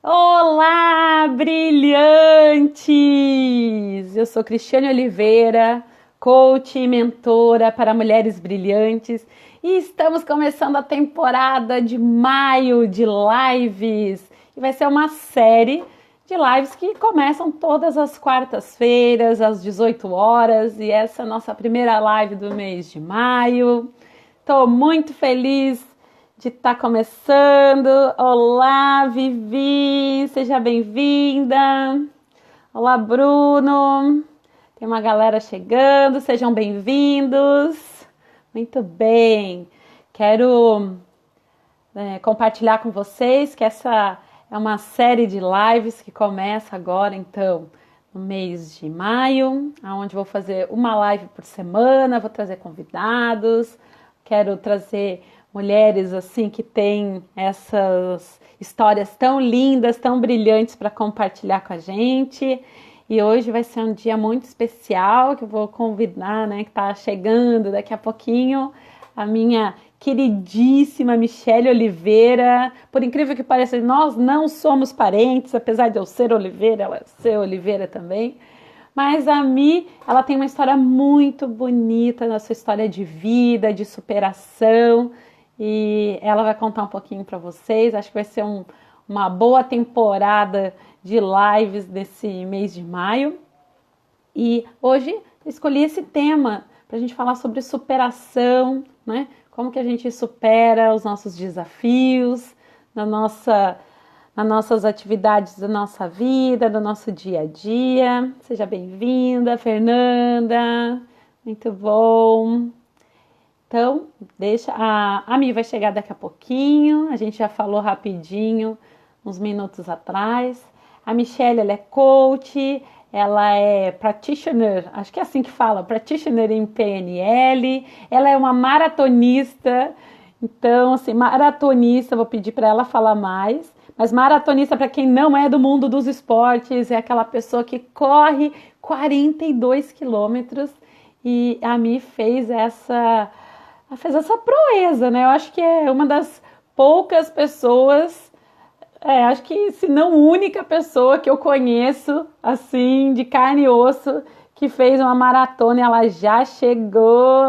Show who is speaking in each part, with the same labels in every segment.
Speaker 1: Olá, brilhantes! Eu sou Cristiane Oliveira, coach e mentora para mulheres brilhantes e estamos começando a temporada de maio de lives. E vai ser uma série de lives que começam todas as quartas-feiras, às 18 horas, e essa é a nossa primeira live do mês de maio. Estou muito feliz de estar começando. Olá, Vivi, seja bem-vinda. Olá, Bruno. Tem uma galera chegando, sejam bem-vindos. Muito bem. Quero compartilhar com vocês que essa é uma série de lives que começa agora, então, no mês de maio, onde vou fazer uma live por semana, vou trazer convidados, quero trazer mulheres assim que têm essas histórias tão lindas, tão brilhantes para compartilhar com a gente. E hoje vai ser um dia muito especial que eu vou convidar, né, que está chegando daqui a pouquinho, a minha queridíssima Michele Oliveira. Por incrível que pareça, nós não somos parentes, apesar de eu ser Oliveira, ela ser Oliveira também. Mas a Mi, ela tem uma história muito bonita na sua história de vida, de superação, e ela vai contar um pouquinho para vocês. Acho que vai ser uma boa temporada de lives desse mês de maio. E hoje eu escolhi esse tema para a gente falar sobre superação, né? Como que a gente supera os nossos desafios nas nossas atividades da nossa vida, do nosso dia a dia. Seja bem-vinda, Fernanda. Muito bom. Então, a Mi vai chegar daqui a pouquinho. A gente já falou rapidinho, uns minutos atrás. A Michele, ela é coach, ela é practitioner, acho que é assim que fala, practitioner em PNL. Ela é uma maratonista. Então, assim, maratonista, vou pedir para ela falar mais. Mas maratonista, para quem não é do mundo dos esportes, é aquela pessoa que corre 42 quilômetros. E a Mi fez essa proeza, né? Eu acho que é uma das poucas pessoas, acho que se não única pessoa que eu conheço, assim, de carne e osso, que fez uma maratona. Ela já chegou.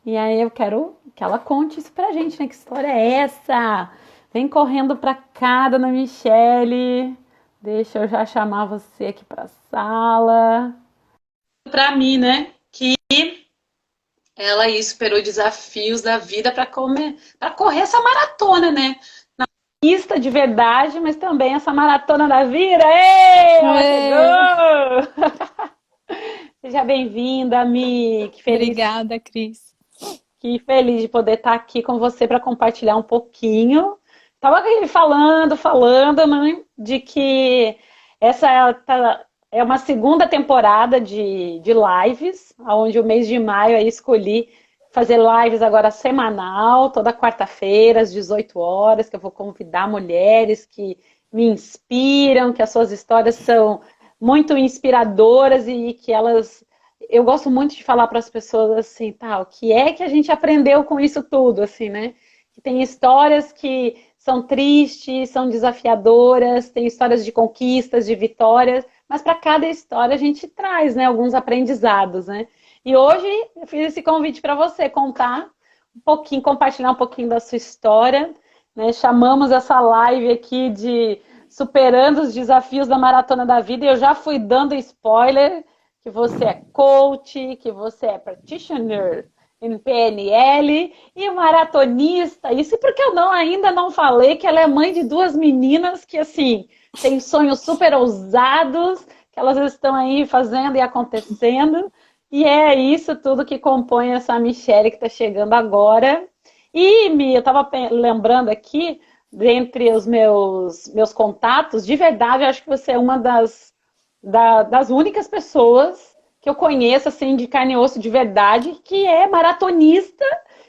Speaker 1: E aí eu quero que ela conte isso pra gente, né? Que história é essa? Vem correndo pra cá, dona Michele. Deixa eu já chamar você aqui pra sala. Pra mim, né? Que ela aí superou desafios da vida para correr essa maratona, né? Na pista de verdade, mas também essa maratona da vida. Ei, ela chegou! Seja bem-vinda, Mi. Que feliz.
Speaker 2: Obrigada, Cris.
Speaker 1: Que feliz de poder estar aqui com você para compartilhar um pouquinho. Estava falando, né, de que é uma segunda temporada de lives, onde o mês de maio eu escolhi fazer lives agora semanal, toda quarta-feira, às 18 horas, que eu vou convidar mulheres que me inspiram, que as suas histórias são muito inspiradoras e que elas... Eu gosto muito de falar para as pessoas assim, o que é que a gente aprendeu com isso tudo, assim, né? Que tem histórias que são tristes, são desafiadoras, tem histórias de conquistas, de vitórias, mas para cada história a gente traz, né, alguns aprendizados, né? E hoje eu fiz esse convite para você contar um pouquinho, compartilhar um pouquinho da sua história, né? Chamamos essa live aqui de Superando os Desafios da Maratona da Vida, e eu já fui dando spoiler que você é coach, que você é practitioner em PNL e maratonista. Isso porque eu ainda não falei que ela é mãe de duas meninas que, assim, têm sonhos super ousados, que elas estão aí fazendo e acontecendo. E é isso tudo que compõe essa Michele que está chegando agora. E, Mi, eu estava lembrando aqui, dentre os meus contatos, de verdade, eu acho que você é uma das únicas pessoas que eu conheço, assim, de carne e osso de verdade, que é maratonista.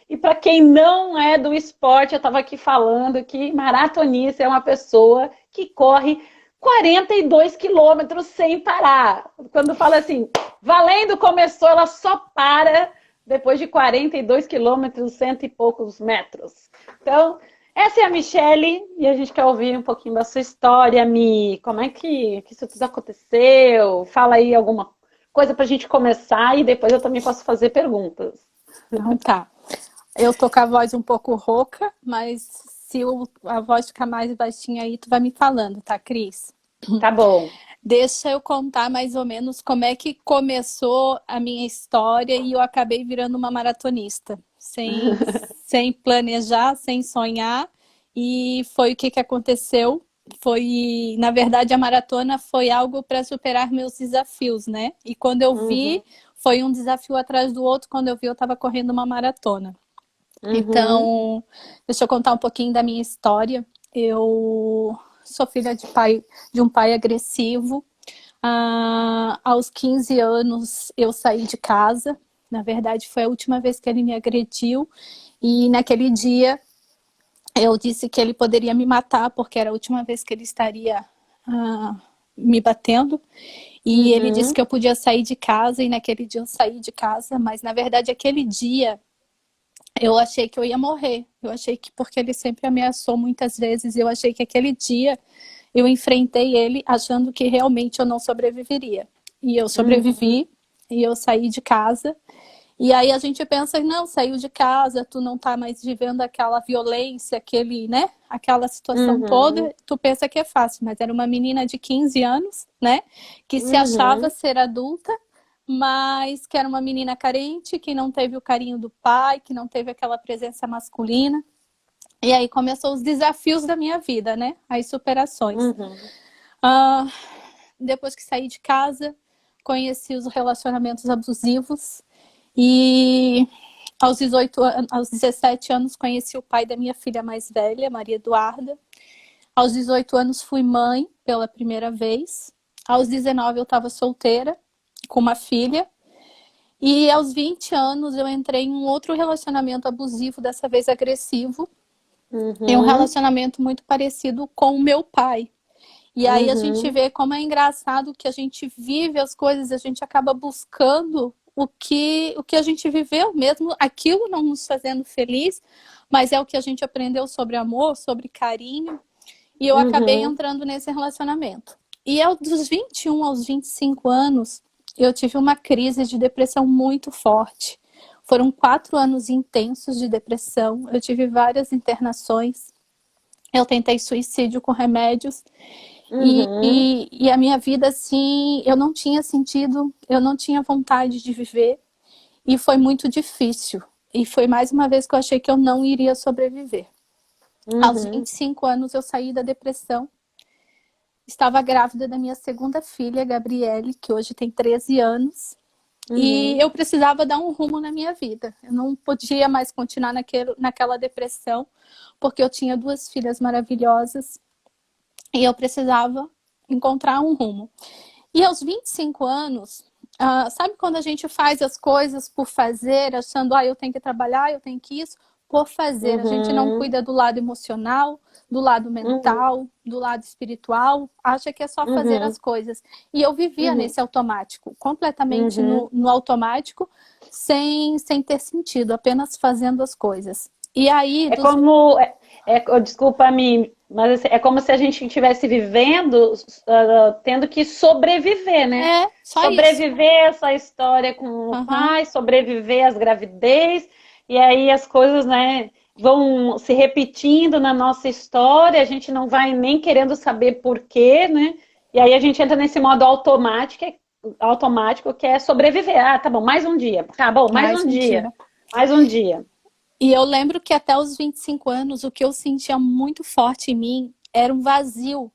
Speaker 1: E para quem não é do esporte, eu estava aqui falando que maratonista é uma pessoa que corre 42 quilômetros sem parar. Quando fala assim, valendo, começou, ela só para depois de 42 quilômetros, cento e poucos metros. Então, Essa é a Michele e a gente quer ouvir um pouquinho da sua história, Mi. Como é que isso tudo aconteceu? Fala aí alguma coisa para a gente começar e depois eu também posso fazer perguntas.
Speaker 2: Então tá. Eu tô com a voz um pouco rouca, mas se a voz ficar mais baixinha aí, tu vai me falando, tá, Cris?
Speaker 1: Tá bom.
Speaker 2: Deixa eu contar mais ou menos como é que começou a minha história e eu acabei virando uma maratonista. Sem planejar, sem sonhar. E foi o que aconteceu. Foi, na verdade, a maratona foi algo para superar meus desafios, né? E quando eu
Speaker 1: Uhum,
Speaker 2: vi, foi um desafio atrás do outro. Quando eu vi, eu estava correndo uma maratona.
Speaker 1: uhum,
Speaker 2: Então, deixa eu contar um pouquinho da minha história. Eu sou filha de um pai agressivo. Aos 15 anos, eu saí de casa. Na verdade, foi a última vez que ele me agrediu. E naquele dia, eu disse que ele poderia me matar, porque era a última vez que ele estaria me batendo. E ele disse
Speaker 1: uhum,
Speaker 2: que eu podia sair de casa. E naquele dia, eu saí de casa. Mas, na verdade, aquele dia eu achei que eu ia morrer. Eu achei que, porque ele sempre ameaçou muitas vezes, eu achei que aquele dia eu enfrentei ele achando que realmente eu não sobreviveria. E eu
Speaker 1: uhum,
Speaker 2: sobrevivi, e eu saí de casa. E aí a gente pensa, não, saiu de casa, tu não tá mais vivendo aquela violência, aquele, né? Aquela situação
Speaker 1: uhum,
Speaker 2: toda, tu pensa que é fácil, mas era uma menina de 15 anos, né? Que se achava
Speaker 1: uhum,
Speaker 2: ser adulta, mas que era uma menina carente, que não teve o carinho do pai, que não teve aquela presença masculina. E aí começou os desafios da minha vida, né? As superações.
Speaker 1: uhum,
Speaker 2: Ah, depois que saí de casa, conheci os relacionamentos abusivos e aos 17 anos conheci o pai da minha filha mais velha, Maria Eduarda. Aos 18 anos fui mãe pela primeira vez. Aos 19 eu estava solteira, com uma filha. E aos 20 anos eu entrei em um outro relacionamento abusivo, dessa vez agressivo, em um
Speaker 1: uhum,
Speaker 2: relacionamento muito parecido com o meu pai. E aí a gente
Speaker 1: uhum,
Speaker 2: vê como é engraçado que a gente vive as coisas, a gente acaba buscando o que a gente viveu, mesmo aquilo não nos fazendo feliz, mas é o que a gente aprendeu sobre amor, sobre carinho, e eu acabei
Speaker 1: uhum,
Speaker 2: entrando nesse relacionamento. E dos 21 aos 25 anos, eu tive uma crise de depressão muito forte. Foram 4 anos intensos de depressão, eu tive várias internações, eu tentei suicídio com remédios,
Speaker 1: uhum.
Speaker 2: e a minha vida, assim, eu não tinha sentido, eu não tinha vontade de viver, e foi muito difícil. E foi mais uma vez que eu achei que eu não iria sobreviver. Aos
Speaker 1: Uhum,
Speaker 2: 25 anos, eu saí da depressão. Estava grávida da minha segunda filha, Gabriele, que hoje tem 13 anos. E
Speaker 1: uhum,
Speaker 2: eu precisava dar um rumo na minha vida. Eu não podia mais continuar naquela depressão, porque eu tinha duas filhas maravilhosas e eu precisava encontrar um rumo. E aos 25 anos, sabe quando a gente faz as coisas por fazer, achando, eu tenho que trabalhar, eu tenho que isso, por fazer. A gente não
Speaker 1: uhum,
Speaker 2: cuida do lado emocional, do lado
Speaker 1: uhum,
Speaker 2: mental, do lado espiritual, acha que é só fazer
Speaker 1: uhum,
Speaker 2: as coisas. E eu vivia
Speaker 1: uhum,
Speaker 2: nesse automático, completamente
Speaker 1: uhum.
Speaker 2: no automático, sem ter sentido, apenas fazendo as coisas. E aí,
Speaker 1: É como, desculpa-me, mas assim, é como se a gente estivesse vivendo, tendo que sobreviver, né?
Speaker 2: só isso.
Speaker 1: Sobreviver essa história com o
Speaker 2: Uhum.
Speaker 1: pai, sobreviver às gravidez, e aí as coisas, né, vão se repetindo na nossa história, a gente não vai nem querendo saber por quê, né? E aí a gente entra nesse modo automático que é sobreviver. Ah, tá bom, mais um dia. Tá bom, mais
Speaker 2: Mais
Speaker 1: um
Speaker 2: um
Speaker 1: dia.
Speaker 2: dia.
Speaker 1: Mais um dia.
Speaker 2: E eu lembro que até os 25 anos, o que eu sentia muito forte em mim era um vazio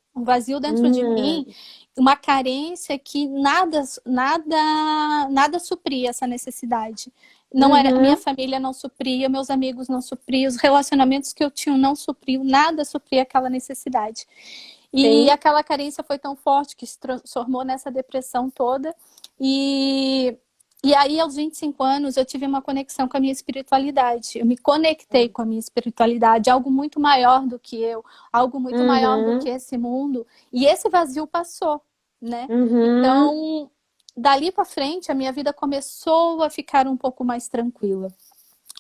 Speaker 2: dentro de mim,
Speaker 1: Hum,
Speaker 2: uma carência que nada supria essa necessidade. Não era, minha
Speaker 1: uhum,
Speaker 2: família não supria, meus amigos não supriam, os relacionamentos que eu tinha não supriam, nada supria aquela necessidade. E
Speaker 1: sim.
Speaker 2: aquela carência foi tão forte que se transformou nessa depressão toda. E e aí, aos 25 anos, eu tive uma conexão com a minha espiritualidade. Eu me conectei com a minha espiritualidade, algo muito maior do que eu, algo muito maior do que
Speaker 1: Uhum,
Speaker 2: esse mundo. E esse vazio passou, né?
Speaker 1: uhum,
Speaker 2: Então, dali para frente, a minha vida começou a ficar um pouco mais tranquila.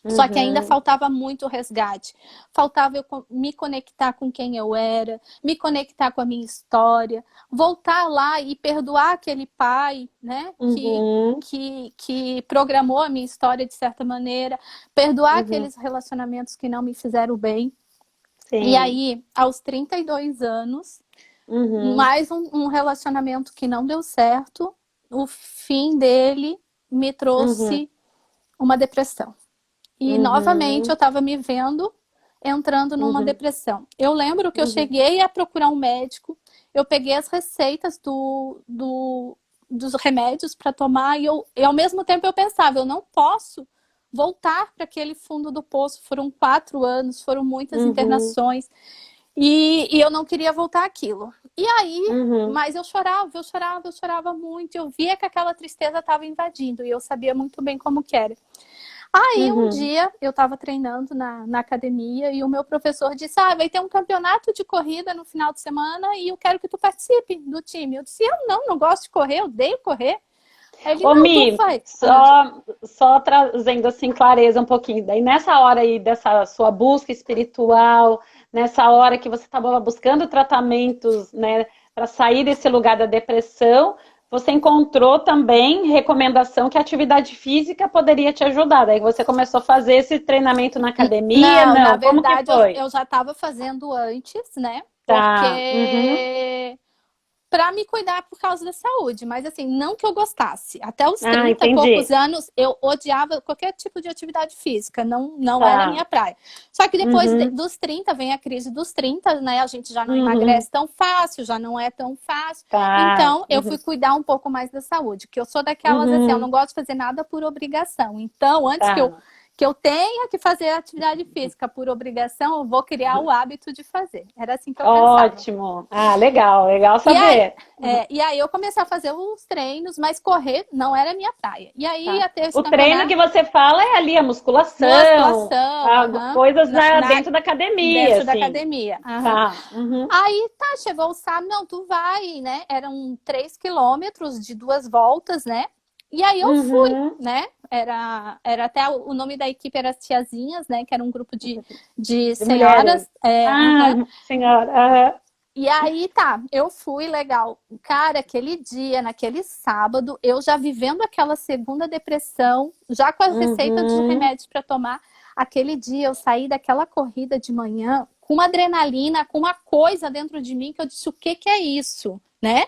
Speaker 2: Só que ainda
Speaker 1: Uhum.
Speaker 2: faltava muito resgate. Faltava eu me conectar com quem eu era, me conectar com a minha história, voltar lá e perdoar aquele pai, né,
Speaker 1: Uhum.
Speaker 2: que programou a minha história de certa maneira, perdoar
Speaker 1: Uhum.
Speaker 2: aqueles relacionamentos que não me fizeram bem. E
Speaker 1: Sim.
Speaker 2: aí, aos 32 anos,
Speaker 1: Uhum.
Speaker 2: mais um relacionamento que não deu certo, o fim dele me
Speaker 1: Uhum.
Speaker 2: trouxe uma depressão. E novamente eu
Speaker 1: Uhum.
Speaker 2: estava me vendo entrando numa
Speaker 1: Uhum.
Speaker 2: depressão. Eu lembro que eu
Speaker 1: Uhum.
Speaker 2: cheguei a procurar um médico, eu peguei as receitas dos remédios para tomar e ao mesmo tempo eu pensava, eu não posso voltar para aquele fundo do poço. Foram 4 anos, foram muitas
Speaker 1: Uhum.
Speaker 2: internações e eu não queria voltar àquilo. E aí,
Speaker 1: Uhum.
Speaker 2: mas eu chorava, eu chorava, eu chorava muito. Eu via que aquela tristeza estava invadindo e eu sabia muito bem como que era. Aí um
Speaker 1: Uhum.
Speaker 2: dia eu estava treinando na academia e o meu professor disse: Ah, vai ter um campeonato de corrida no final de semana e eu quero que tu participe do time. Eu disse: Eu não gosto de correr, eu odeio correr. Aí ele:
Speaker 1: Ô,
Speaker 2: Não, tu
Speaker 1: Mi,
Speaker 2: vai.
Speaker 1: só trazendo assim clareza um pouquinho. Daí nessa hora aí dessa sua busca espiritual, nessa hora que você estava buscando tratamentos, né, para sair desse lugar da depressão, você encontrou também recomendação que a atividade física poderia te ajudar. Daí você começou a fazer esse treinamento na academia?
Speaker 2: Não, na
Speaker 1: Não, como que
Speaker 2: verdade
Speaker 1: foi?
Speaker 2: eu já estava fazendo antes, né?
Speaker 1: Tá. Uhum.
Speaker 2: Porque para me cuidar por causa da saúde, mas assim, não que eu gostasse. Até os
Speaker 1: Ah,
Speaker 2: 30 e poucos
Speaker 1: entendi.
Speaker 2: anos, eu odiava qualquer tipo de atividade física, não era a minha
Speaker 1: Tá.
Speaker 2: praia. Só que depois
Speaker 1: Uhum.
Speaker 2: dos 30 vem a crise dos 30, né? A gente já não
Speaker 1: Uhum.
Speaker 2: emagrece tão fácil, já não é tão fácil.
Speaker 1: Tá.
Speaker 2: Então, eu fui
Speaker 1: Uhum.
Speaker 2: cuidar um pouco mais da saúde, que eu sou daquelas assim, eu
Speaker 1: Uhum.
Speaker 2: não gosto de fazer nada por obrigação. Então, antes
Speaker 1: Tá.
Speaker 2: que eu tenha que fazer atividade física por obrigação, eu vou criar o hábito de fazer. Era assim que eu pensava.
Speaker 1: Ótimo. Ah, legal, legal
Speaker 2: E aí,
Speaker 1: saber. Uhum.
Speaker 2: e aí eu comecei a fazer os treinos, mas correr não era minha praia. E aí
Speaker 1: Tá.
Speaker 2: ia ter esse
Speaker 1: O treino que
Speaker 2: campeonato,
Speaker 1: você fala é ali a musculação,
Speaker 2: musculação, aham,
Speaker 1: coisas dentro da academia,
Speaker 2: dentro da
Speaker 1: assim.
Speaker 2: academia. Aham.
Speaker 1: Tá. Uhum.
Speaker 2: Aí tá, chegou o sábado, não, tu vai, né? Eram 3 quilômetros de 2 voltas, né? E aí eu fui,
Speaker 1: Uhum.
Speaker 2: né? Era até o nome da equipe era as Tiazinhas, né? Que era um grupo de
Speaker 1: De mulheres.
Speaker 2: senhoras. É, aham.
Speaker 1: Ah, senhora. Aham.
Speaker 2: E aí tá, eu fui, legal. Cara, aquele dia, naquele sábado, eu já vivendo aquela segunda depressão, já com as receitas de
Speaker 1: Uhum.
Speaker 2: remédios para tomar. Aquele dia eu saí daquela corrida de manhã com uma adrenalina, com uma coisa dentro de mim que eu disse: o que que é isso, né?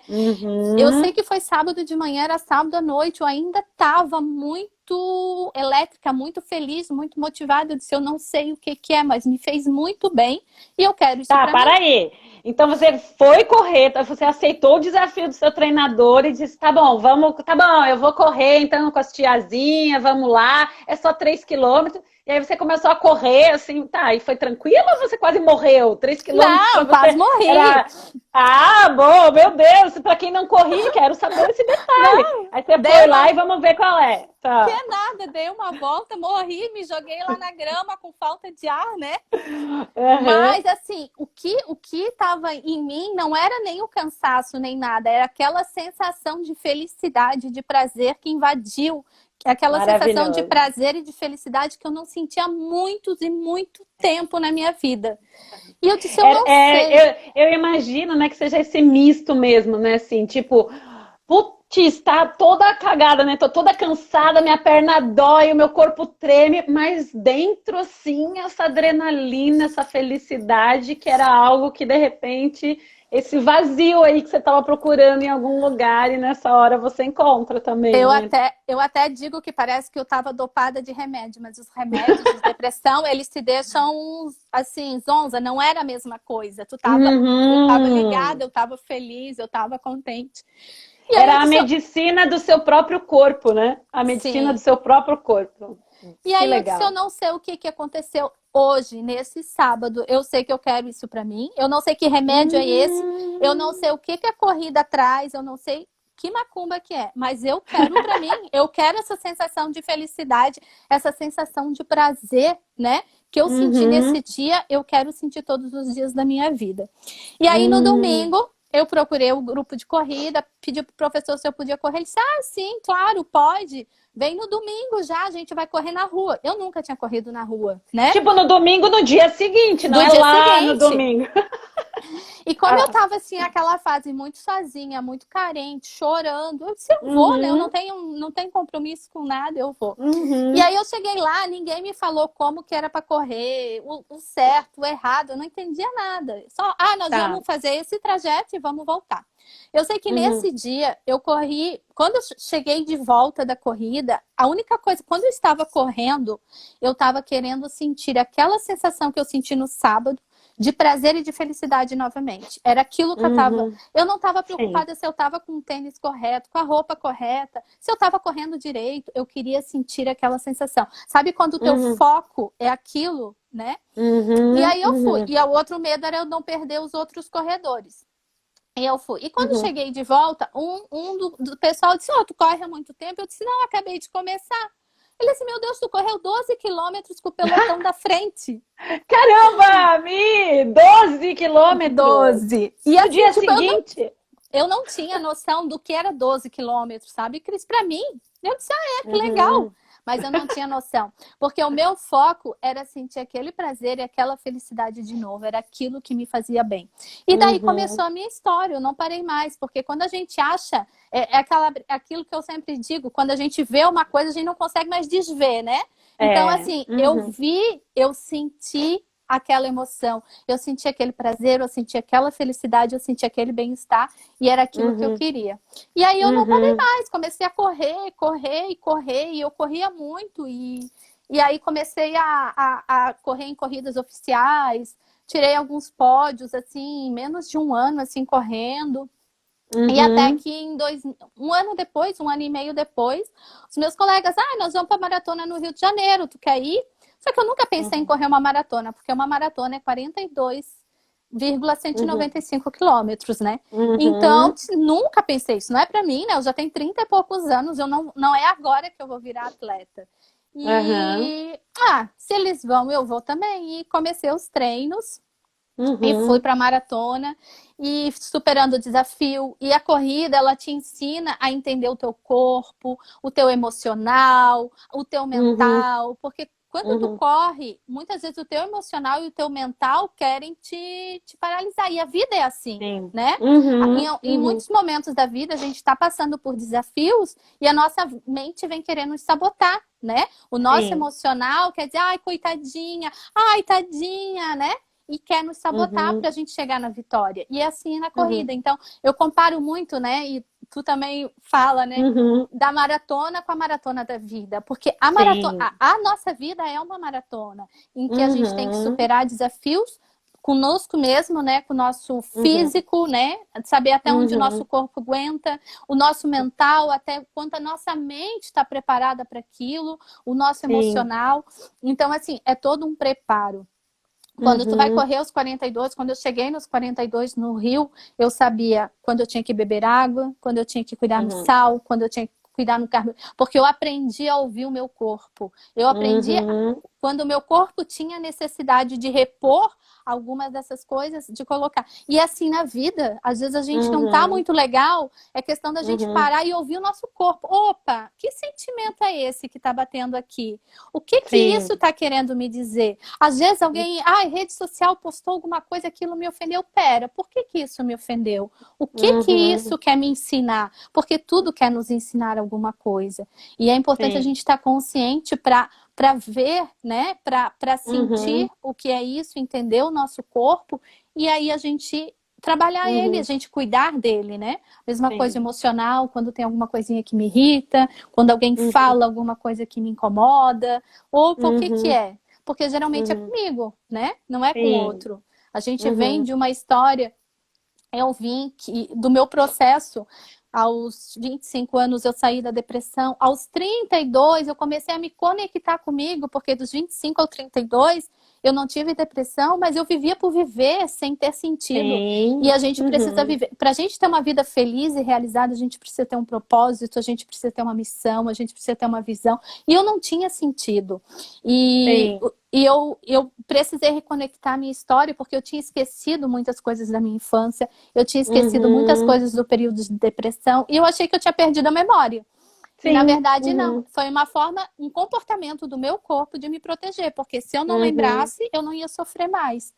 Speaker 2: Eu sei
Speaker 1: Uhum.
Speaker 2: que foi sábado de manhã, era sábado à noite, eu ainda estava muito elétrica, muito feliz, muito motivada. Eu disse: eu não sei o que que é, mas me fez muito bem e eu quero isso
Speaker 1: Tá,
Speaker 2: para
Speaker 1: para
Speaker 2: mim.
Speaker 1: aí. Então você foi correr, você aceitou o desafio do seu treinador e disse: tá bom, vamos, tá bom, eu vou correr então com as tiazinhas, vamos lá, é só 3 quilômetros. E aí você começou a correr, assim, tá, e foi tranquilo ou você quase morreu? 3 quilômetros para
Speaker 2: Não, quase
Speaker 1: você
Speaker 2: morri.
Speaker 1: era. Ah, bom, meu Deus, para quem não corria, quero saber esse detalhe.
Speaker 2: Não,
Speaker 1: Aí você
Speaker 2: dei
Speaker 1: foi lá
Speaker 2: uma
Speaker 1: e vamos ver qual é.
Speaker 2: que
Speaker 1: Tá.
Speaker 2: é nada, dei uma volta, morri, me joguei lá na grama com falta de ar, né?
Speaker 1: Uhum.
Speaker 2: Mas assim, o que estava em mim não era nem o cansaço nem nada, era aquela sensação de felicidade, de prazer que invadiu, aquela sensação de
Speaker 1: Maravilhoso.
Speaker 2: prazer e de felicidade que eu não sentia há muitos e muito tempo na minha vida. E eu disse, eu não sei.
Speaker 1: Eu imagino, né, que seja esse misto mesmo, né, assim, tipo, putz, tá toda cagada, né, tô toda cansada, minha perna dói, o meu corpo treme, mas dentro, assim, essa adrenalina, essa felicidade, que era algo que, de repente, esse vazio aí que você tava procurando em algum lugar e nessa hora você encontra também, né?
Speaker 2: Eu até digo que parece que eu estava dopada de remédio, mas os remédios de depressão, eles te deixam assim, zonza, não era a mesma coisa. Eu tava
Speaker 1: Uhum.
Speaker 2: ligada, eu tava feliz, eu tava contente. E aí eu
Speaker 1: Era a
Speaker 2: disse,
Speaker 1: medicina do seu próprio corpo, né? A medicina do
Speaker 2: sim.
Speaker 1: seu próprio corpo.
Speaker 2: E
Speaker 1: Que
Speaker 2: aí eu disse, eu
Speaker 1: legal.
Speaker 2: não sei o que que aconteceu hoje, nesse sábado. Eu sei que eu quero isso para mim. Eu não sei que remédio é esse. Eu não
Speaker 1: Hum,
Speaker 2: sei o que que a corrida traz. Eu não sei que macumba que é. Mas eu quero para mim. Eu quero essa sensação de felicidade, essa sensação de prazer, né? Que eu senti nesse
Speaker 1: uhum,
Speaker 2: dia, eu quero sentir todos os dias da minha vida. E aí no
Speaker 1: hum,
Speaker 2: domingo Eu procurei o grupo de corrida, pedi pro professor se eu podia correr. Ele disse, ah, sim, claro, pode. Vem no domingo já, a gente vai correr na rua. Eu nunca tinha corrido na rua, né?
Speaker 1: Tipo, no domingo, no dia seguinte, não
Speaker 2: Do
Speaker 1: é
Speaker 2: dia
Speaker 1: lá no
Speaker 2: seguinte.
Speaker 1: domingo.
Speaker 2: E como eu
Speaker 1: Ah,
Speaker 2: tava assim, aquela fase muito sozinha, muito carente, chorando, eu disse, eu vou, né? Eu
Speaker 1: uhum,
Speaker 2: não tenho compromisso com nada, eu vou. E
Speaker 1: uhum,
Speaker 2: aí eu cheguei lá, ninguém me falou como que era para correr, o certo, o errado, eu não entendia nada. Só, nós
Speaker 1: tá.
Speaker 2: vamos fazer esse trajeto e vamos voltar. Eu sei que
Speaker 1: Uhum,
Speaker 2: nesse dia eu corri, quando eu cheguei de volta da corrida, a única coisa, quando eu estava correndo, eu estava querendo sentir aquela sensação que eu senti no sábado, de prazer e de felicidade novamente. Era aquilo que eu estava.
Speaker 1: uhum,
Speaker 2: Eu não estava
Speaker 1: sim.
Speaker 2: preocupada se eu estava com o tênis correto, com a roupa correta, se eu estava correndo direito. Eu queria sentir aquela sensação. Sabe quando o teu
Speaker 1: Uhum,
Speaker 2: foco é aquilo, né? E
Speaker 1: uhum,
Speaker 2: aí eu fui.
Speaker 1: uhum,
Speaker 2: E o outro medo era eu não perder os outros corredores. E eu fui. E quando
Speaker 1: uhum.
Speaker 2: cheguei de volta, um do pessoal disse: tu corre há muito tempo? Eu disse: não, acabei de começar. Ele disse: meu Deus, tu correu 12 quilômetros com o pelotão da frente.
Speaker 1: Caramba, Mi! 12 quilômetros!
Speaker 2: 12. E
Speaker 1: No
Speaker 2: assim,
Speaker 1: dia
Speaker 2: tipo,
Speaker 1: seguinte?
Speaker 2: eu não tinha noção do que era 12 quilômetros, sabe, Cris? Para mim, eu disse, que legal.
Speaker 1: Uhum,
Speaker 2: Mas eu não tinha noção. Porque o meu foco era sentir aquele prazer e aquela felicidade de novo. Era aquilo que me fazia bem. E daí
Speaker 1: uhum.
Speaker 2: começou a minha história. Eu não parei mais. Porque quando a gente acha... aquilo que eu sempre digo. Quando a gente vê uma coisa, a gente não consegue mais desver, né? Então,
Speaker 1: É.
Speaker 2: assim, eu
Speaker 1: Uhum,
Speaker 2: vi, eu senti aquela emoção. Eu senti aquele prazer, eu senti aquela felicidade, eu senti aquele bem-estar. E era aquilo que eu
Speaker 1: uhum,
Speaker 2: queria. E aí eu não parei
Speaker 1: uhum,
Speaker 2: mais, comecei a correr, correr e correr, e eu corria muito, e aí comecei a correr em corridas oficiais, tirei alguns pódios, assim, em menos de um ano, assim, correndo. E até
Speaker 1: uhum,
Speaker 2: que um ano depois, um ano e meio depois, os meus colegas, nós vamos para maratona no Rio de Janeiro, tu quer ir? Só que eu nunca pensei em
Speaker 1: uhum,
Speaker 2: correr uma maratona, porque uma maratona é 42,195
Speaker 1: uhum,
Speaker 2: quilômetros, né? Então,
Speaker 1: uhum,
Speaker 2: nunca pensei, isso não é para mim, né? Eu já tenho 30 e poucos anos, eu não é agora que eu vou virar atleta.
Speaker 1: uhum,
Speaker 2: E, se eles vão, eu vou também. E comecei os treinos, e fui
Speaker 1: uhum,
Speaker 2: para a maratona e superando o desafio. E a corrida, ela te ensina a entender o teu corpo, o teu emocional, o teu
Speaker 1: uhum,
Speaker 2: mental, porque quando tu
Speaker 1: uhum.
Speaker 2: corre, muitas vezes o teu emocional e o teu mental querem te paralisar. E a vida é assim,
Speaker 1: Sim.
Speaker 2: né?
Speaker 1: Uhum,
Speaker 2: Em
Speaker 1: uhum.
Speaker 2: muitos momentos da vida, a gente está passando por desafios e a nossa mente vem querendo nos sabotar, né? O nosso
Speaker 1: Sim.
Speaker 2: emocional quer dizer, ai, coitadinha, ai, tadinha, né? E quer nos sabotar para
Speaker 1: Uhum,
Speaker 2: a gente chegar na vitória. E é assim na
Speaker 1: uhum,
Speaker 2: corrida. Então, eu comparo muito, né? E tu também fala, né?
Speaker 1: uhum.
Speaker 2: Da maratona com a maratona da vida. Porque
Speaker 1: Sim.
Speaker 2: a nossa vida é uma maratona em que a gente tem que
Speaker 1: Uhum,
Speaker 2: superar desafios conosco mesmo, né? Com o nosso
Speaker 1: uhum,
Speaker 2: físico, né? Saber até onde o nosso
Speaker 1: uhum.
Speaker 2: corpo aguenta, o nosso mental, até quanto a nossa mente está preparada para aquilo, o nosso
Speaker 1: Sim.
Speaker 2: emocional. Então, assim, é todo um preparo. Quando tu vai
Speaker 1: Uhum,
Speaker 2: correr os 42, quando eu cheguei nos 42 no Rio, eu sabia quando eu tinha que beber água, quando eu tinha que cuidar no
Speaker 1: uhum,
Speaker 2: sal, quando eu tinha que cuidar no carboidrato, porque eu aprendi a ouvir o meu corpo. Eu aprendi
Speaker 1: uhum.
Speaker 2: quando o meu corpo tinha necessidade de repor algumas dessas coisas, de colocar. E assim na vida, às vezes a gente não tá
Speaker 1: Uhum,
Speaker 2: muito legal, é questão da gente
Speaker 1: uhum.
Speaker 2: parar e ouvir o nosso corpo. Opa, que sentimento é esse que tá batendo aqui? O que que isso
Speaker 1: Sim.
Speaker 2: tá querendo me dizer? Às vezes alguém, rede social postou alguma coisa, aquilo me ofendeu. Pera, por que que isso me ofendeu? O que que isso
Speaker 1: Uhum,
Speaker 2: quer me ensinar? Porque tudo quer nos ensinar alguma coisa. E é importante a
Speaker 1: sim.
Speaker 2: gente estar consciente para ver, né? Para sentir
Speaker 1: Uhum,
Speaker 2: o que é isso, entender o nosso corpo e aí a gente trabalhar ele, a
Speaker 1: uhum,
Speaker 2: gente cuidar dele, né? Mesma coisa
Speaker 1: sim.
Speaker 2: emocional, quando tem alguma coisinha que me irrita, quando alguém
Speaker 1: Uhum,
Speaker 2: fala alguma coisa que me incomoda, ou por que
Speaker 1: uhum,
Speaker 2: é? Porque geralmente é
Speaker 1: uhum,
Speaker 2: comigo, né? Não é com
Speaker 1: sim.
Speaker 2: outro. A gente vem
Speaker 1: Uhum,
Speaker 2: de uma história, eu vim do meu processo. Aos 25 anos eu saí da depressão. Aos 32 eu comecei a me conectar comigo, porque dos 25 ao 32 eu não tive depressão, mas eu vivia por viver sem ter sentido. E
Speaker 1: Sim.
Speaker 2: a gente precisa viver. Para a gente ter uma vida feliz e realizada, a gente precisa ter um propósito, a gente precisa ter uma missão, a gente precisa ter uma visão. E eu não tinha sentido. E,
Speaker 1: Sim.
Speaker 2: eu precisei reconectar a minha história, porque eu tinha esquecido muitas coisas da minha infância, eu tinha esquecido muitas
Speaker 1: Uhum.
Speaker 2: coisas do período de depressão, e eu achei que eu tinha perdido a memória. E na
Speaker 1: Sim.
Speaker 2: verdade não,
Speaker 1: Uhum.
Speaker 2: foi uma forma, um comportamento do meu corpo de me proteger, porque se eu não
Speaker 1: Uhum.
Speaker 2: lembrasse, eu não ia sofrer mais.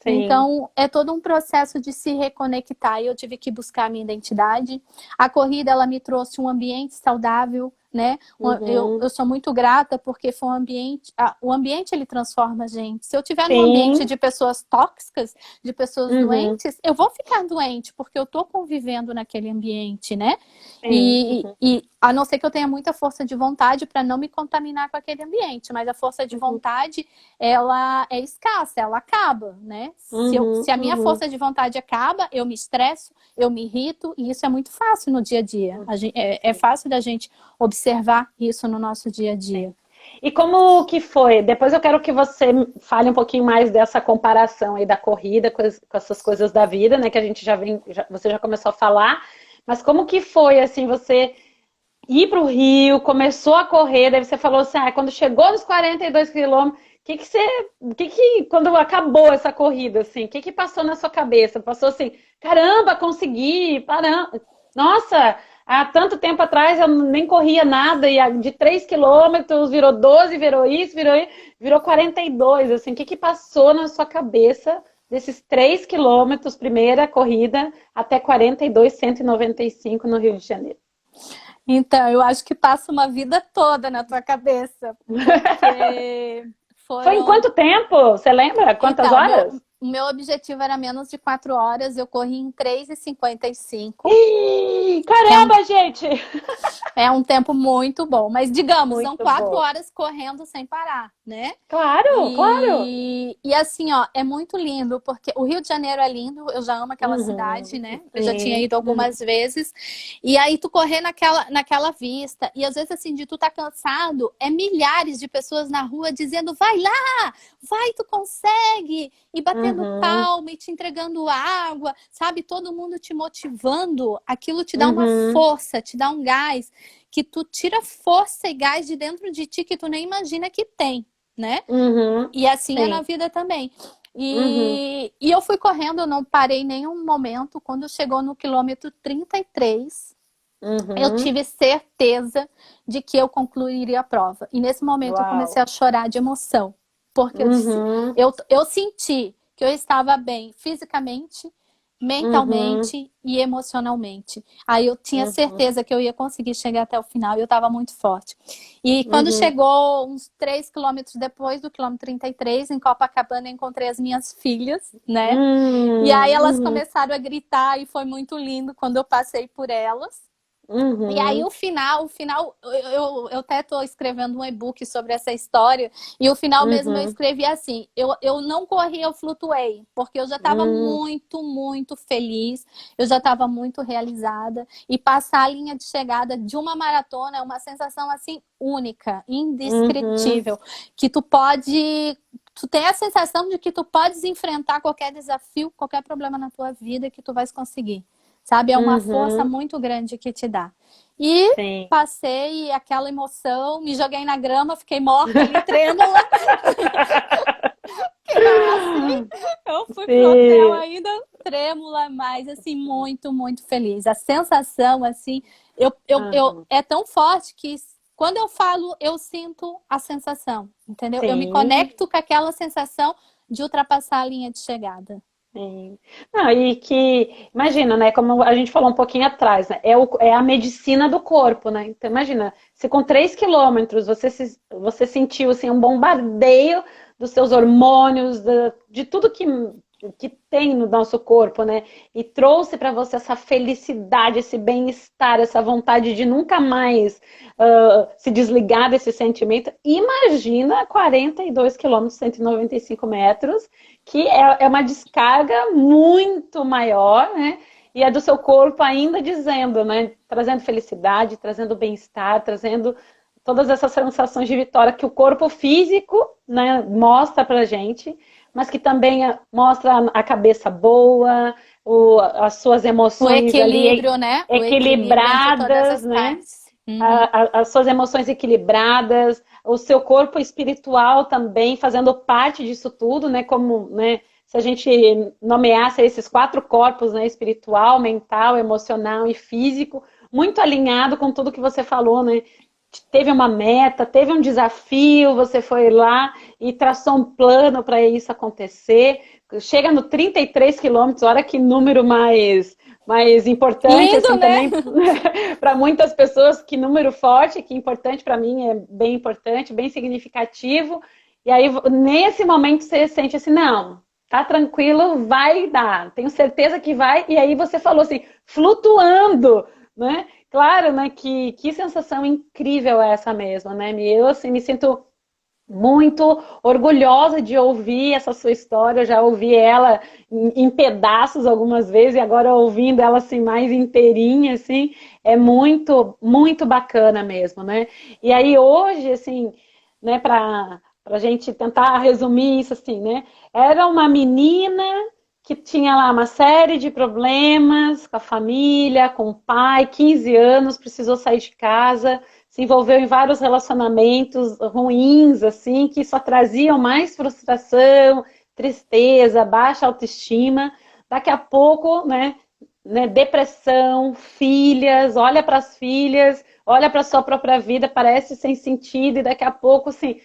Speaker 1: Sim.
Speaker 2: Então, é todo um processo de se reconectar. E eu tive que buscar a minha identidade. A corrida, ela me trouxe um ambiente saudável, né? Eu
Speaker 1: Uhum.
Speaker 2: sou muito grata porque foi um ambiente... o ambiente, ele transforma a gente. Se eu estiver num ambiente
Speaker 1: Sim.
Speaker 2: de pessoas tóxicas, de pessoas
Speaker 1: Uhum.
Speaker 2: doentes, eu vou ficar doente, porque eu estou convivendo naquele ambiente, né?
Speaker 1: Sim. Uhum.
Speaker 2: E a não ser que eu tenha muita força de vontade para não me contaminar com aquele ambiente, mas a força de
Speaker 1: Uhum.
Speaker 2: vontade, ela é escassa, ela acaba, né?
Speaker 1: Uhum.
Speaker 2: Se a minha
Speaker 1: Uhum.
Speaker 2: força de vontade acaba, eu me estresso, eu me irrito, e isso é muito fácil no dia a dia. É
Speaker 1: Sim.
Speaker 2: fácil da gente observar isso no nosso dia a dia.
Speaker 1: Sim. E como que foi? Depois eu quero que você fale um pouquinho mais dessa comparação aí da corrida com essas coisas da vida, né? Que a gente já vem, você já começou a falar. Mas como que foi, assim, você ir para o Rio, começou a correr, daí você falou assim, quando chegou nos 42 quilômetros, quando acabou essa corrida, assim, o que passou na sua cabeça? Passou assim, caramba, consegui, nossa, há tanto tempo atrás eu nem corria nada, e de 3 quilômetros virou 12, virou 42, assim, o que passou na sua cabeça desses 3 quilômetros, primeira corrida, até 42, 195 no Rio de Janeiro?
Speaker 2: Então, eu acho que passa uma vida toda na tua cabeça, porque
Speaker 1: Foi em
Speaker 2: foram.
Speaker 1: quanto tempo? Você lembra? Quantas
Speaker 2: Então,
Speaker 1: horas?
Speaker 2: o meu objetivo era menos de 4 horas, eu corri em 3:55,
Speaker 1: Ih,
Speaker 2: que é um
Speaker 1: caramba, gente!
Speaker 2: É um tempo muito bom, mas digamos, são
Speaker 1: Muito
Speaker 2: 4 horas correndo sem parar, né?
Speaker 1: claro, claro.
Speaker 2: E assim, ó, é muito lindo, porque o Rio de Janeiro é lindo, eu já amo aquela cidade,
Speaker 1: Uhum,
Speaker 2: né? Eu já tinha
Speaker 1: sim.
Speaker 2: ido algumas vezes. E aí tu correr naquela vista, e às vezes assim, de tu tá cansado, é milhares de pessoas na rua dizendo, vai lá, vai, tu consegue! E batendo
Speaker 1: Uhum,
Speaker 2: palma e te entregando água, sabe? Todo mundo te motivando, aquilo te dá uma
Speaker 1: uhum,
Speaker 2: força, te dá um gás, que tu tira força e gás de dentro de ti que tu nem imagina que tem, né?
Speaker 1: uhum,
Speaker 2: E assim é na
Speaker 1: sim.
Speaker 2: vida também.
Speaker 1: Uhum,
Speaker 2: E eu fui correndo, eu não parei em nenhum momento. Quando chegou no quilômetro 33, eu
Speaker 1: uhum.
Speaker 2: tive certeza de que eu concluiria a prova. E nesse momento eu comecei
Speaker 1: Uau.
Speaker 2: a chorar de emoção, porque
Speaker 1: Uhum,
Speaker 2: eu senti que eu estava bem fisicamente,
Speaker 1: uhum,
Speaker 2: mentalmente e emocionalmente. Aí eu tinha
Speaker 1: uhum,
Speaker 2: certeza que eu ia conseguir chegar até o final e eu estava muito forte. E quando
Speaker 1: uhum.
Speaker 2: chegou uns 3 quilômetros depois do quilômetro 33, em Copacabana, eu encontrei as minhas filhas, né? E aí elas
Speaker 1: Uhum,
Speaker 2: começaram a gritar e foi muito lindo quando eu passei por elas. E aí
Speaker 1: uhum,
Speaker 2: eu até estou escrevendo um e-book sobre essa história, e o final mesmo eu
Speaker 1: uhum,
Speaker 2: escrevi assim, eu não corri, eu flutuei, porque eu já estava
Speaker 1: uhum,
Speaker 2: muito, muito feliz, eu já estava muito realizada, e passar a linha de chegada de uma maratona é uma sensação assim única,
Speaker 1: uhum.
Speaker 2: indescritível, que tu tem a sensação de que tu podes enfrentar qualquer desafio, qualquer problema na tua vida que tu vais conseguir. Sabe? É uma força
Speaker 1: Uhum,
Speaker 2: muito grande que te dá. E
Speaker 1: sim.
Speaker 2: passei aquela emoção, me joguei na grama, fiquei morta ali, trêmula, que não é assim. Eu fui pro hotel
Speaker 1: Sim.
Speaker 2: ainda trêmula, mas assim, muito, muito feliz. A sensação, assim,
Speaker 1: Uhum.
Speaker 2: é tão forte que quando eu falo, eu sinto a sensação, entendeu? Eu me
Speaker 1: Sim,
Speaker 2: conecto com aquela sensação de ultrapassar a linha de chegada.
Speaker 1: sim. Não, e que, imagina, né, como a gente falou um pouquinho atrás, né, é a medicina do corpo, né? Então, imagina, se com 3 quilômetros você sentiu, assim, um bombardeio dos seus hormônios, de tudo que tem no nosso corpo, né? E trouxe para você essa felicidade, esse bem-estar, essa vontade de nunca mais se desligar desse sentimento. Imagina 42 quilômetros, 195 metros, que é uma descarga muito maior, né? E é do seu corpo ainda dizendo, né? Trazendo felicidade, trazendo bem-estar, trazendo todas essas sensações de vitória que o corpo físico, né, mostra pra gente, mas que também mostra a cabeça boa, as suas
Speaker 2: O
Speaker 1: emoções ali
Speaker 2: equilíbrio, né? O equilíbrio entre todas
Speaker 1: equilibradas,
Speaker 2: as
Speaker 1: né?
Speaker 2: partes. Uhum.
Speaker 1: As suas emoções equilibradas, o seu corpo espiritual também fazendo parte disso tudo, né? Como, né? Se a gente nomeasse esses 4 corpos, né? Espiritual, mental, emocional e físico, muito alinhado com tudo que você falou, né? Teve uma meta, teve um desafio, você foi lá e traçou um plano para isso acontecer. Chega no 33 quilômetros, olha que número mais importante,
Speaker 2: Lindo,
Speaker 1: assim,
Speaker 2: né?
Speaker 1: também para muitas pessoas, que número forte, que importante para mim, é bem importante, bem significativo. E aí, nesse momento, você sente assim, não, tá tranquilo, vai dar, tenho certeza que vai. E aí você falou assim, flutuando, né? Claro, né? Que sensação incrível é essa mesmo, né? Eu, assim, me sinto muito orgulhosa de ouvir essa sua história. Eu já ouvi ela em pedaços algumas vezes e agora ouvindo ela assim mais inteirinha, assim, é muito, muito bacana mesmo, né? E aí hoje, assim, né, para a gente tentar resumir isso assim, né? Era uma menina que tinha lá uma série de problemas com a família, com o pai, 15 anos, precisou sair de casa, se envolveu em vários relacionamentos ruins, assim, que só traziam mais frustração, tristeza, baixa autoestima. Daqui a pouco, né, depressão, filhas, olha para as filhas, olha para a sua própria vida, parece sem sentido, e daqui a pouco, assim,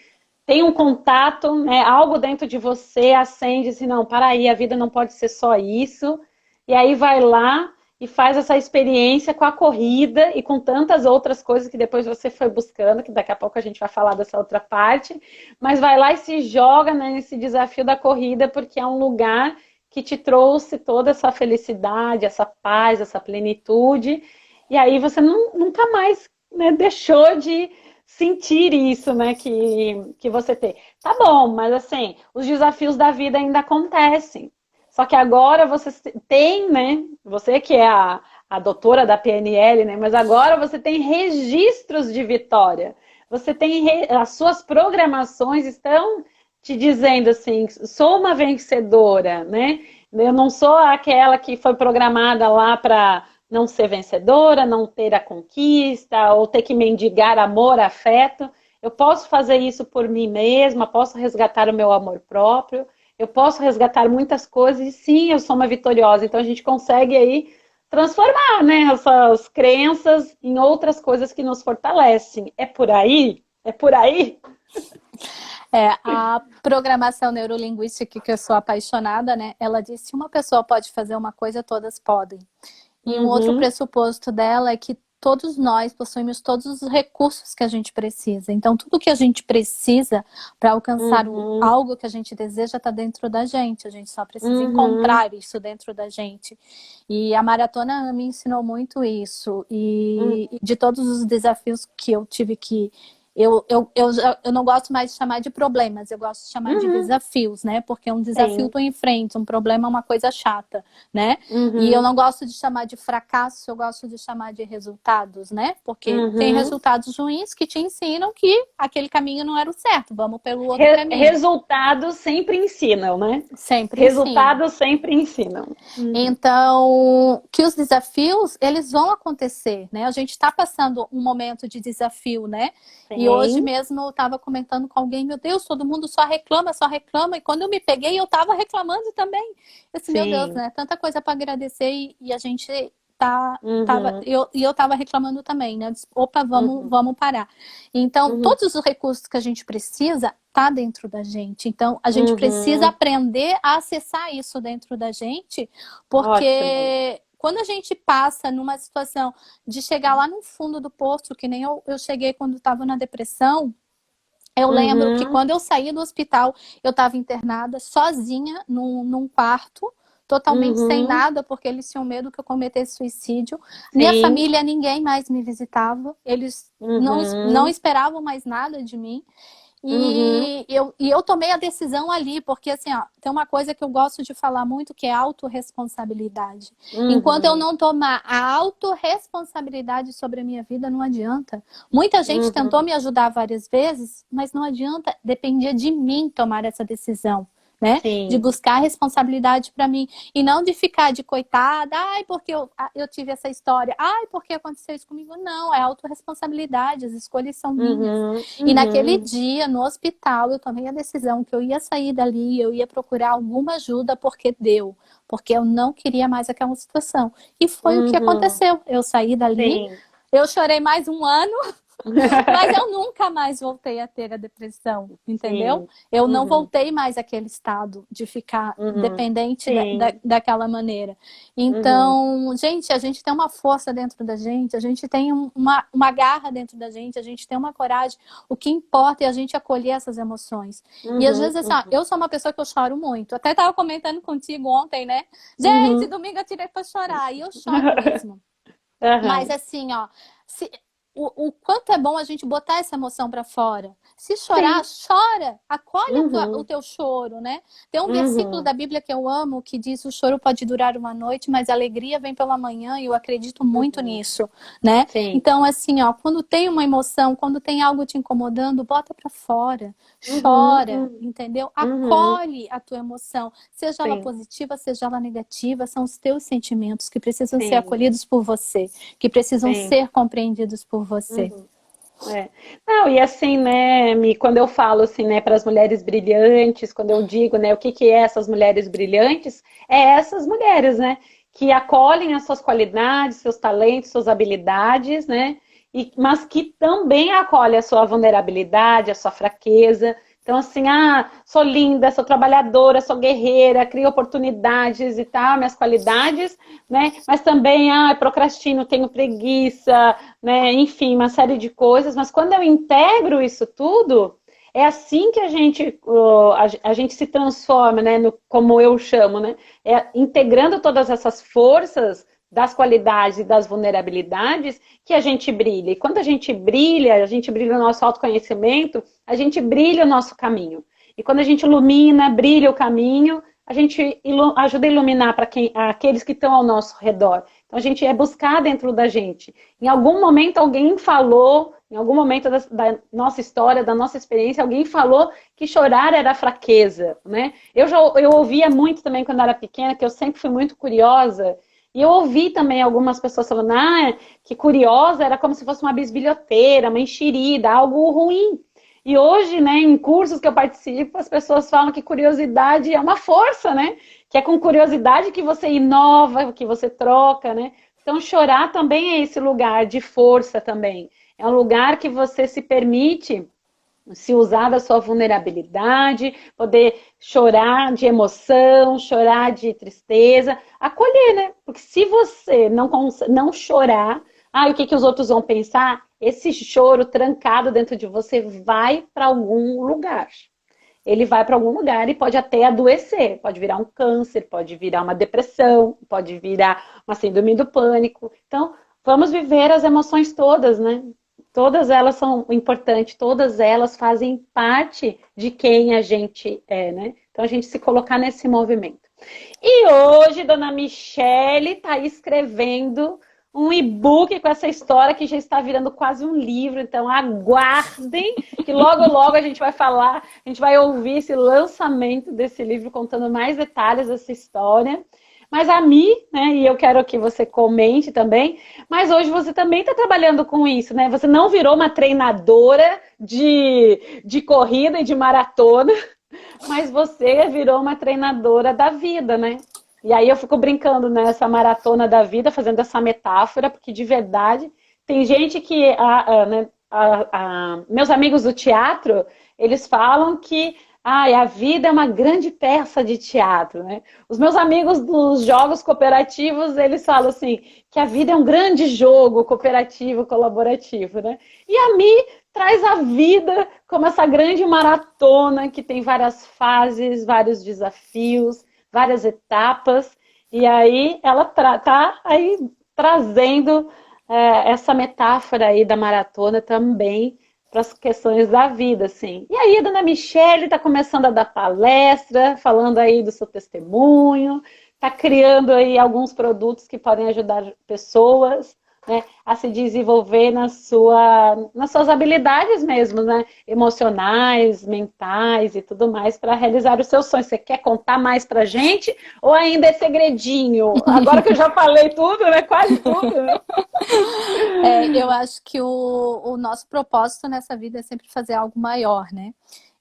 Speaker 1: tem um contato, né, algo dentro de você acende assim, não, para aí, a vida não pode ser só isso. E aí vai lá e faz essa experiência com a corrida e com tantas outras coisas que depois você foi buscando, que daqui a pouco a gente vai falar dessa outra parte, mas vai lá e se joga, né, nesse desafio da corrida, porque é um lugar que te trouxe toda essa felicidade, essa paz, essa plenitude, e aí você nunca mais, né, deixou de sentir isso, né, que você tem. Tá bom, mas assim, os desafios da vida ainda acontecem. Só que agora você tem, né, você que é a doutora da PNL, né, mas agora você tem registros de vitória. Você tem, as suas programações estão te dizendo assim, sou uma vencedora, né? Eu não sou aquela que foi programada lá para não ser vencedora, não ter a conquista, ou ter que mendigar amor, afeto. Eu posso fazer isso por mim mesma, posso resgatar o meu amor próprio, eu posso resgatar muitas coisas, e sim, eu sou uma vitoriosa. Então a gente consegue aí transformar, né, essas crenças em outras coisas que nos fortalecem. É por aí? É por aí?
Speaker 2: A programação neurolinguística, que eu sou apaixonada, né? Ela diz que se uma pessoa pode fazer uma coisa, todas podem. E um outro pressuposto dela é que todos nós possuímos todos os recursos que a gente precisa. Então, tudo que a gente precisa para alcançar algo que a gente deseja está dentro da gente. A gente só precisa encontrar isso dentro da gente. E a maratona me ensinou muito isso. E de todos os desafios que eu tive que... Eu não gosto mais de chamar de problemas, eu gosto de chamar de desafios, né? Porque um desafio tu enfrenta, um problema é uma coisa chata, né? E eu não gosto de chamar de fracasso, eu gosto de chamar de resultados, né? Porque tem resultados ruins que te ensinam que aquele caminho não era o certo, vamos pelo outro caminho.
Speaker 1: Resultados sempre ensinam, né?
Speaker 2: Sempre
Speaker 1: Resultados sempre ensinam.
Speaker 2: Então, que os desafios, eles vão acontecer, né? A gente está passando um momento de desafio, né?
Speaker 1: Sim.
Speaker 2: E hoje mesmo eu estava comentando com alguém, meu Deus, todo mundo só reclama, só reclama. E quando eu me peguei, eu estava reclamando também. Eu disse, meu Deus, né? Tanta coisa para agradecer e a gente eu estava reclamando também, né? Eu disse, opa, vamos parar. Então, todos os recursos que a gente precisa tá dentro da gente. Então, a gente precisa aprender a acessar isso dentro da gente, porque
Speaker 1: Ótimo.
Speaker 2: quando a gente passa numa situação de chegar lá no fundo do poço, que nem eu cheguei quando estava na depressão, eu lembro que quando eu saí do hospital, eu estava internada sozinha num quarto, totalmente sem nada, porque eles tinham medo que eu cometesse suicídio.
Speaker 1: Sim.
Speaker 2: Minha família, ninguém mais me visitava. Eles não esperavam mais nada de mim.
Speaker 1: Uhum,
Speaker 2: E eu tomei a decisão ali, porque assim, ó, tem uma coisa que eu gosto de falar muito que é autorresponsabilidade. Enquanto eu
Speaker 1: uhum,
Speaker 2: não tomar a autorresponsabilidade sobre a minha vida, não adianta. Muita gente tentou
Speaker 1: uhum.
Speaker 2: me ajudar várias vezes, mas não adianta, dependia de mim tomar essa decisão. Né? De
Speaker 1: Sim.
Speaker 2: buscar responsabilidade para mim e não de ficar de coitada, ai, porque eu tive essa história, ai, porque aconteceu isso comigo. Não, é autorresponsabilidade, as escolhas são minhas.
Speaker 1: Uhum,
Speaker 2: E naquele
Speaker 1: uhum,
Speaker 2: dia, no hospital, eu tomei a decisão que eu ia sair dali, eu ia procurar alguma ajuda porque deu, porque eu não queria mais aquela situação. E foi o que
Speaker 1: uhum.
Speaker 2: aconteceu. Eu saí dali,
Speaker 1: Sim.
Speaker 2: eu chorei mais um ano, mas eu nunca mais voltei a ter a depressão, entendeu?
Speaker 1: Sim.
Speaker 2: Eu não
Speaker 1: Uhum,
Speaker 2: voltei mais àquele estado de ficar
Speaker 1: uhum.
Speaker 2: dependente
Speaker 1: Sim.
Speaker 2: daquela maneira.
Speaker 1: Uhum,
Speaker 2: Então, gente, a gente tem uma força dentro da gente, a gente tem uma garra dentro da gente, a gente tem uma coragem. O que importa é a gente acolher essas emoções. E às
Speaker 1: uhum,
Speaker 2: vezes, assim, ó,
Speaker 1: uhum,
Speaker 2: eu sou uma pessoa que eu choro muito. Até estava comentando contigo ontem, né? Gente,
Speaker 1: uhum.
Speaker 2: domingo eu tirei para chorar. E eu choro mesmo. Mas
Speaker 1: Aham.
Speaker 2: assim, ó, se- o quanto é bom a gente botar essa emoção para fora. Se chorar,
Speaker 1: Sim.
Speaker 2: chora, acolhe o
Speaker 1: Uhum,
Speaker 2: teu choro, né? Tem um versículo
Speaker 1: uhum,
Speaker 2: da Bíblia que eu amo que diz: o choro pode durar uma noite, mas a alegria vem pela manhã, e eu acredito muito
Speaker 1: uhum.
Speaker 2: nisso, né?
Speaker 1: Sim.
Speaker 2: Então, assim, ó, quando tem uma emoção, quando tem algo te incomodando, bota para fora,
Speaker 1: Uhum,
Speaker 2: chora,
Speaker 1: uhum,
Speaker 2: entendeu?
Speaker 1: uhum.
Speaker 2: Acolhe a tua emoção, seja ela
Speaker 1: Sim,
Speaker 2: positiva, seja ela negativa, são os teus sentimentos que precisam ser
Speaker 1: sim,
Speaker 2: acolhidos por você, que precisam
Speaker 1: sim.
Speaker 2: ser compreendidos por você.
Speaker 1: Uhum. É. Não, e assim, né, quando eu falo assim, né, para as mulheres brilhantes, quando eu digo, né, o que que é essas mulheres brilhantes, é essas mulheres, né, que acolhem as suas qualidades, seus talentos, suas habilidades, né, mas que também acolhem a sua vulnerabilidade, a sua fraqueza. Então, assim, sou linda, sou trabalhadora, sou guerreira, crio oportunidades e tal, minhas qualidades, né, mas também, procrastino, tenho preguiça, né? Enfim, uma série de coisas, mas quando eu integro isso tudo, é assim que a gente se transforma, né? Como eu chamo, né? É integrando todas essas forças das qualidades e das vulnerabilidades que a gente brilha. E quando a gente brilha o nosso autoconhecimento, a gente brilha o nosso caminho. E quando a gente ilumina, brilha o caminho, a gente ajuda a iluminar para aqueles que estão ao nosso redor. Então a gente é buscar dentro da gente. Em algum momento alguém falou, em algum momento da nossa história, da nossa experiência, alguém falou que chorar era fraqueza, né? Eu ouvia muito também quando era pequena, que eu sempre fui muito curiosa, e eu ouvi também algumas pessoas falando, que curiosa era como se fosse uma bisbilhoteira, uma enxerida, algo ruim. E hoje, né, em cursos que eu participo, as pessoas falam que curiosidade é uma força, né? Que é com curiosidade que você inova, que você troca, né? Então, chorar também é esse lugar de força também. É um lugar que você se permite se usar da sua vulnerabilidade, poder chorar de emoção, chorar de tristeza, acolher, né? Porque se você não chorar, o que os outros vão pensar? Esse choro trancado dentro de você vai para algum lugar. Ele vai para algum lugar e pode até adoecer, pode virar um câncer, pode virar uma depressão, pode virar uma síndrome do pânico. Então, vamos viver as emoções todas, né? Todas elas são importantes, todas elas fazem parte de quem a gente é, né? Então, a gente se colocar nesse movimento. E hoje, dona Michele está escrevendo um e-book com essa história que já está virando quase um livro. Então, aguardem que logo, logo a gente vai falar, a gente vai ouvir esse lançamento desse livro contando mais detalhes dessa história. Mas a Mi, né, e eu quero que você comente também, mas hoje você também está trabalhando com isso, né? Você não virou uma treinadora de corrida e de maratona, mas você virou uma treinadora da vida, né? E aí eu fico brincando nessa maratona da vida, fazendo essa metáfora, porque de verdade tem gente que, né, meus amigos do teatro, eles falam que a vida é uma grande peça de teatro, né? Os meus amigos dos jogos cooperativos, eles falam assim, que a vida é um grande jogo cooperativo, colaborativo, né? E a Mi traz a vida como essa grande maratona que tem várias fases, vários desafios, várias etapas, e aí ela tá aí trazendo essa metáfora aí da maratona também para as questões da vida, assim. E aí a dona Michele está começando a dar palestra, falando aí do seu testemunho, está criando aí alguns produtos que podem ajudar pessoas, né, a se desenvolver nas suas habilidades mesmo, né, emocionais, mentais e tudo mais, para realizar os seus sonhos. Você quer contar mais para gente ou ainda é segredinho? Agora que eu já falei tudo, né, quase tudo, né?
Speaker 2: Eu acho que o nosso propósito nessa vida é sempre fazer algo maior, né?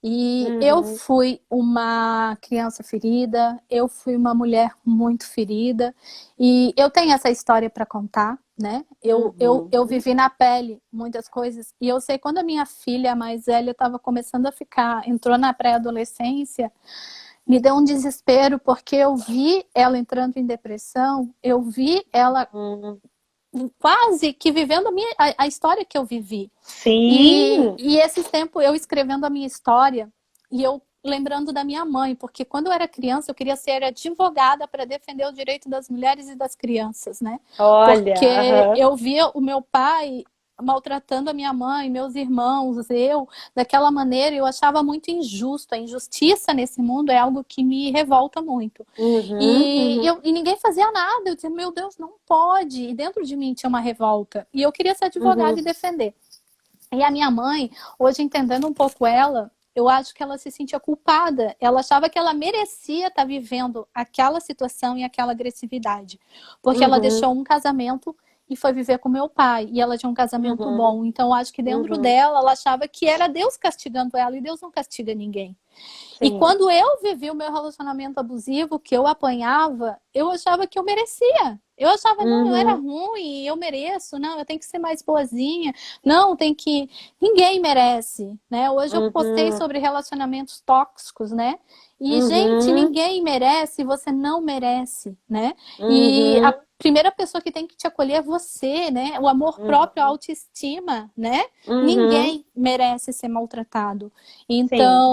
Speaker 2: E eu
Speaker 1: Uhum,
Speaker 2: fui uma criança ferida, eu fui uma mulher muito ferida, e eu tenho essa história para contar, né? Eu
Speaker 1: uhum,
Speaker 2: vivi na pele muitas coisas, e eu sei quando a minha filha mais velha estava começando a ficar, entrou na pré-adolescência, me deu um desespero, porque eu vi ela entrando em depressão, eu vi ela
Speaker 1: uhum.
Speaker 2: quase que vivendo a história que eu vivi.
Speaker 1: Sim.
Speaker 2: E esses tempos eu escrevendo a minha história e eu lembrando da minha mãe, porque quando eu era criança eu queria ser advogada para defender o direito das mulheres e das crianças, né?
Speaker 1: Olha,
Speaker 2: Porque
Speaker 1: aham.
Speaker 2: eu via o meu pai maltratando a minha mãe, meus irmãos, eu, daquela maneira, eu achava muito injusto. A injustiça nesse mundo é algo que me revolta muito.
Speaker 1: Uhum, uhum,
Speaker 2: E ninguém fazia nada. Eu dizia, meu Deus, não pode. E dentro de mim tinha uma revolta. E eu queria ser advogada
Speaker 1: uhum,
Speaker 2: e defender. E a minha mãe, hoje entendendo um pouco ela, eu acho que ela se sentia culpada. Ela achava que ela merecia estar vivendo aquela situação e aquela agressividade. Porque ela
Speaker 1: uhum,
Speaker 2: deixou um casamento e foi viver com meu pai. E ela tinha um casamento
Speaker 1: uhum,
Speaker 2: bom. Então, eu acho que dentro
Speaker 1: uhum.
Speaker 2: dela, ela achava que era Deus castigando ela. E Deus não castiga ninguém. E
Speaker 1: Sim.
Speaker 2: quando eu vivi o meu relacionamento abusivo, que eu apanhava, eu achava que eu merecia. Eu achava, não, eu era
Speaker 1: Uhum,
Speaker 2: ruim, eu mereço, não, eu tenho que ser mais boazinha, não, tem que. Ninguém merece, né? Hoje eu postei
Speaker 1: uhum,
Speaker 2: sobre relacionamentos tóxicos, né? E, gente,
Speaker 1: uhum,
Speaker 2: ninguém merece, você não merece, né? E a
Speaker 1: uhum,
Speaker 2: primeira pessoa que tem que te acolher é você, né? O amor próprio, a
Speaker 1: uhum,
Speaker 2: autoestima, né?
Speaker 1: uhum.
Speaker 2: Ninguém merece ser maltratado.
Speaker 1: Sim.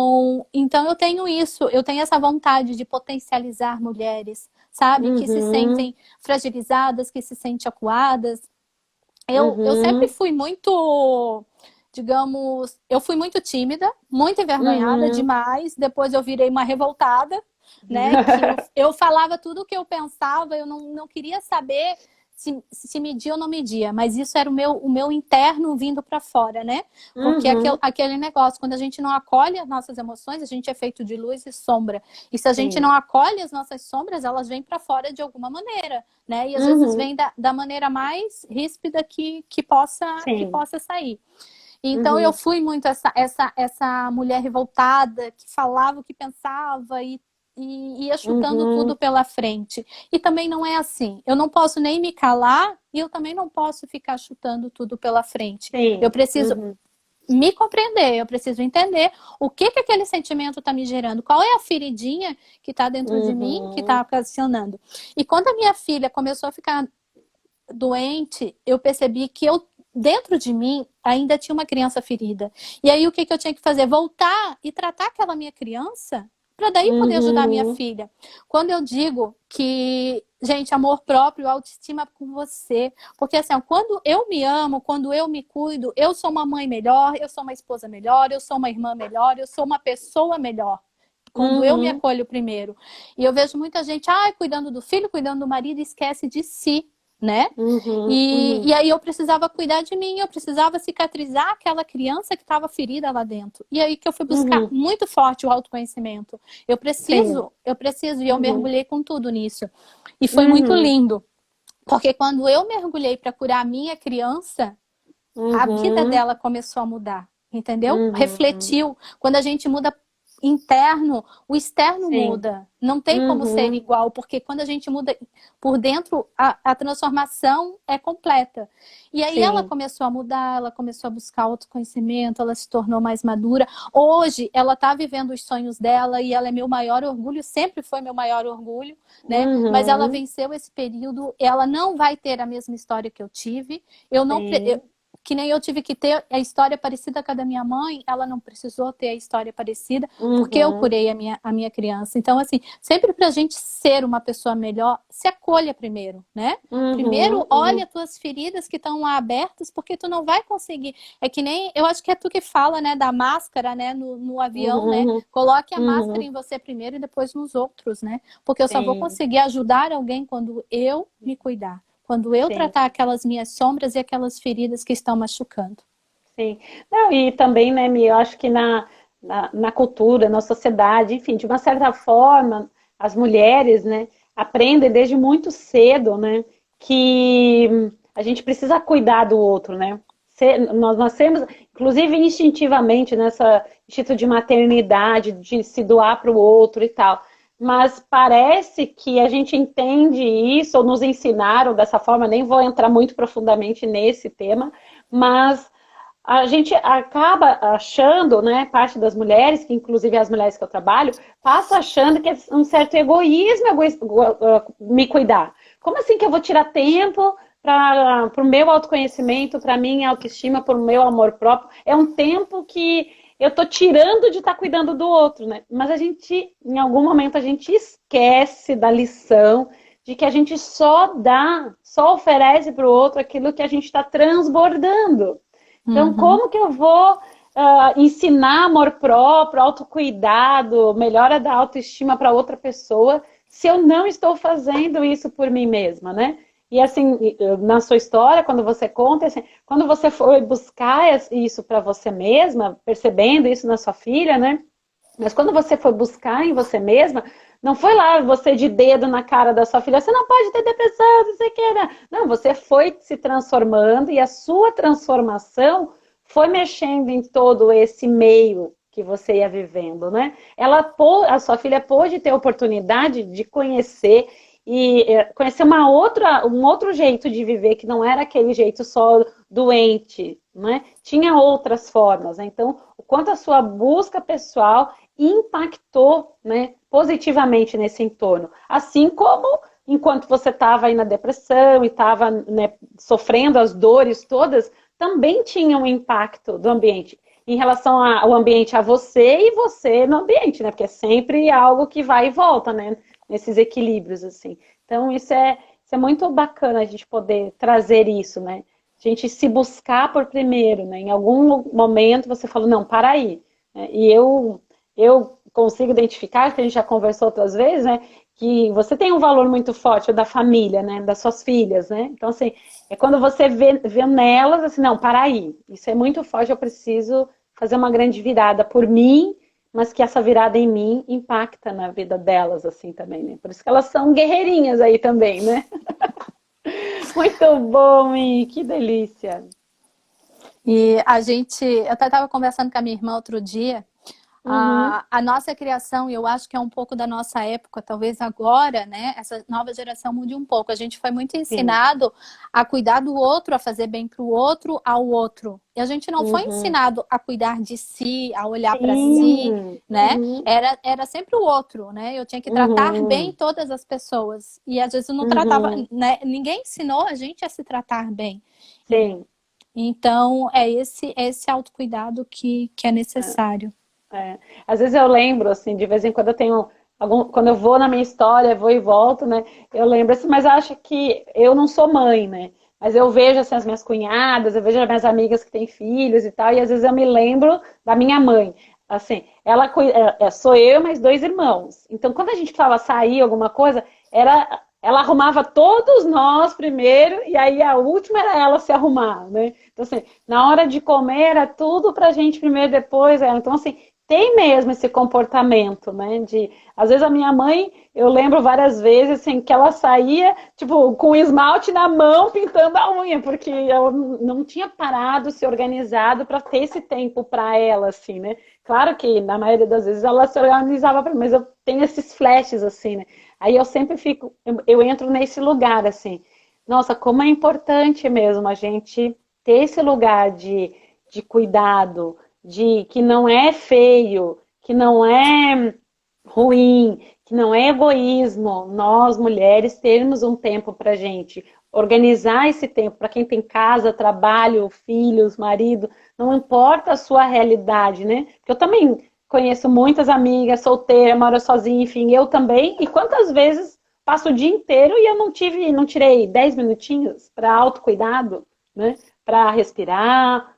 Speaker 2: Então eu tenho isso, eu tenho essa vontade de potencializar mulheres, sabe? Que se
Speaker 1: Uhum,
Speaker 2: sentem fragilizadas, que se sentem acuadas. Eu sempre
Speaker 1: uhum,
Speaker 2: fui muito, digamos, eu fui muito tímida, muito envergonhada
Speaker 1: uhum.
Speaker 2: demais. Depois eu virei uma revoltada, né? Que eu falava tudo o que eu pensava, eu não queria saber se media ou não media, mas isso era o meu interno vindo para fora, né? Porque
Speaker 1: Uhum.
Speaker 2: aquele negócio, quando a gente não acolhe as nossas emoções, a gente é feito de luz e sombra. E se a gente
Speaker 1: Sim.
Speaker 2: não acolhe as nossas sombras, elas vêm para fora de alguma maneira, né? E às vezes
Speaker 1: Uhum.
Speaker 2: vem da maneira mais ríspida que
Speaker 1: Sim.
Speaker 2: possa sair. Então eu
Speaker 1: Uhum.
Speaker 2: fui muito essa mulher revoltada que falava o que pensava e ia chutando tudo
Speaker 1: Uhum.
Speaker 2: pela frente. E também não é assim. Eu não posso nem me calar e eu também não posso ficar chutando tudo pela frente. Eu
Speaker 1: Sim.
Speaker 2: preciso
Speaker 1: Uhum.
Speaker 2: me compreender, eu preciso entender o que aquele sentimento está me gerando, qual é a feridinha que está dentro de mim que está
Speaker 1: Uhum.
Speaker 2: ocasionando. E quando a minha filha começou a ficar doente, eu percebi que eu dentro de mim ainda tinha uma criança ferida. E aí o que eu tinha que fazer? Voltar e tratar aquela minha criança para daí poder ajudar a minha
Speaker 1: Uhum.
Speaker 2: filha. Quando eu digo que, gente, amor próprio, autoestima com você, porque assim, quando eu me amo, quando eu me cuido, eu sou uma mãe melhor, eu sou uma esposa melhor, eu sou uma irmã melhor, eu sou uma pessoa melhor. Quando eu me
Speaker 1: Uhum.
Speaker 2: acolho primeiro. E eu vejo muita gente, cuidando do filho, cuidando do marido, esquece de si, né?
Speaker 1: Uhum. Uhum.
Speaker 2: E aí eu precisava cuidar de mim, eu precisava cicatrizar aquela criança que estava ferida lá dentro. E aí que eu fui buscar
Speaker 1: Uhum.
Speaker 2: muito forte o autoconhecimento.
Speaker 1: Sim.
Speaker 2: E eu
Speaker 1: Uhum.
Speaker 2: mergulhei com tudo nisso. E foi muito
Speaker 1: Uhum.
Speaker 2: lindo, porque quando eu mergulhei para curar a minha criança, a vida
Speaker 1: Uhum.
Speaker 2: dela começou a mudar, entendeu?
Speaker 1: Uhum.
Speaker 2: Refletiu. Quando a gente muda interno, o externo
Speaker 1: Sim.
Speaker 2: muda. Não tem como ser
Speaker 1: Uhum.
Speaker 2: igual, porque quando a gente muda por dentro, a transformação é completa. E aí ela
Speaker 1: Sim.
Speaker 2: começou a mudar, ela começou a buscar autoconhecimento, ela se tornou mais madura. Hoje, ela está vivendo os sonhos dela e ela é meu maior orgulho, sempre foi meu maior orgulho, né? Mas ela
Speaker 1: Uhum.
Speaker 2: venceu esse período, ela não vai ter a mesma história que eu tive. Eu não,
Speaker 1: Sim.
Speaker 2: que nem eu tive que ter a história parecida com a da minha mãe, ela não precisou ter a história parecida, porque eu
Speaker 1: Uhum,
Speaker 2: curei a minha criança. Então, assim, sempre pra gente ser uma pessoa melhor, se acolha primeiro, né?
Speaker 1: uhum,
Speaker 2: Primeiro, olha
Speaker 1: uhum,
Speaker 2: as tuas feridas que estão lá abertas, porque tu não vai conseguir. É que nem, eu acho que é tu que fala, né, da máscara, né, no avião, né?
Speaker 1: uhum,
Speaker 2: Coloque a máscara
Speaker 1: uhum,
Speaker 2: em você primeiro e depois nos outros, né? Porque eu só vou
Speaker 1: sim,
Speaker 2: conseguir ajudar alguém quando eu me cuidar. Quando eu
Speaker 1: sim.
Speaker 2: tratar aquelas minhas sombras e aquelas feridas que estão machucando.
Speaker 1: Sim. Não, e também, né, Mi, eu acho que na cultura, na sociedade, enfim, de uma certa forma, as mulheres, né, aprendem desde muito cedo, né, que a gente precisa cuidar do outro, né? Nós nascemos, inclusive instintivamente, nessa instinto de maternidade, de se doar para o outro e tal. Mas parece que a gente entende isso, ou nos ensinaram dessa forma, nem vou entrar muito profundamente nesse tema, mas a gente acaba achando, né, parte das mulheres, que inclusive as mulheres que eu trabalho, passa achando que é um certo egoísmo me cuidar. Como assim que eu vou tirar tempo para o meu autoconhecimento, para minha autoestima, para o meu amor próprio? É um tempo que eu estou tirando de estar tá cuidando do outro, né? Mas a gente, em algum momento, a gente esquece da lição de que a gente só dá, só oferece para o outro aquilo que a gente está transbordando. Então,
Speaker 2: Uhum,
Speaker 1: como que eu vou ensinar amor próprio, autocuidado, melhora da autoestima para outra pessoa, se eu não estou fazendo isso por mim mesma, né? E assim, na sua história, quando você conta, assim, quando você foi buscar isso para você mesma, percebendo isso na sua filha, né? Mas quando você foi buscar em você mesma, não foi lá você de dedo na cara da sua filha, você não pode ter depressão, não sei o que, né? Não, você foi se transformando e a sua transformação foi mexendo em todo esse meio que você ia vivendo, né? A sua filha pôde ter a oportunidade de conhecer e conhecer um outro jeito de viver que não era aquele jeito só doente, né? Tinha outras formas, né? Então, o quanto a sua busca pessoal impactou, né, positivamente nesse entorno. Assim como enquanto você estava aí na depressão e estava, né, sofrendo as dores todas, também tinha um impacto do ambiente em relação ao ambiente a você e você no ambiente, né? Porque é sempre algo que vai e volta, né? Nesses equilíbrios, assim. Então, isso é muito bacana a gente poder trazer isso, né? A gente se buscar por primeiro, né? Em algum momento você falou, não, para aí. E eu consigo identificar, que a gente já conversou outras vezes, né? Que você tem um valor muito forte da família, né? Das suas filhas, né? Então, assim, é quando você vê nelas, assim, não, para aí. Isso é muito forte, eu preciso fazer uma grande virada por mim, mas que essa virada em mim impacta na vida delas, assim, também, né? Por isso que elas são guerreirinhas aí também, né? Muito bom, e que delícia.
Speaker 2: e a gente, eu até estava conversando com a minha irmã outro dia,
Speaker 1: Uhum,
Speaker 2: a nossa criação, e eu acho que é um pouco da nossa época, talvez agora, né? Essa nova geração mude um pouco. A gente foi muito
Speaker 1: sim.
Speaker 2: ensinado a cuidar do outro, a fazer bem para o outro, ao outro. E a gente não foi
Speaker 1: Uhum.
Speaker 2: ensinado a cuidar de si, a olhar para si,
Speaker 1: Sim.
Speaker 2: né?
Speaker 1: Uhum.
Speaker 2: Era sempre o outro, né? Eu tinha que tratar bem
Speaker 1: Uhum.
Speaker 2: todas as pessoas. E às vezes eu não tratava,
Speaker 1: Uhum.
Speaker 2: né? Ninguém ensinou a gente a se tratar bem.
Speaker 1: Sim.
Speaker 2: Então, é esse autocuidado que é necessário.
Speaker 1: É. Às vezes eu lembro, assim, de vez em quando eu tenho quando eu vou na minha história, vou e volto, né? Eu lembro assim, mas acho que eu não sou mãe, né? Mas eu vejo assim, as minhas cunhadas, eu vejo as minhas amigas que têm filhos e tal, e às vezes eu me lembro da minha mãe. Assim, sou eu mais dois irmãos. Então, quando a gente precisava sair alguma coisa, ela arrumava todos nós primeiro, e aí a última era ela se arrumar, né? Então, assim, na hora de comer era tudo pra gente primeiro, depois ela. Então, assim, tem mesmo esse comportamento, né? Às vezes a minha mãe, eu lembro várias vezes assim que ela saía, tipo, com o esmalte na mão pintando a unha, porque ela não tinha parado, se organizado para ter esse tempo para ela, assim, né? Claro que na maioria das vezes ela se organizava para mim, mas eu tenho esses flashes assim, né? Aí eu sempre fico, eu entro nesse lugar assim. Nossa, como é importante mesmo a gente ter esse lugar de cuidado, de que não é feio, que não é ruim, que não é egoísmo nós, mulheres, termos um tempo para gente. Organizar esse tempo para quem tem casa, trabalho, filhos, marido, não importa a sua realidade, né? Porque eu também conheço muitas amigas solteiras, moro sozinha, enfim, eu também. E quantas vezes passo o dia inteiro e eu não tirei 10 minutinhos para autocuidado, né? Para respirar,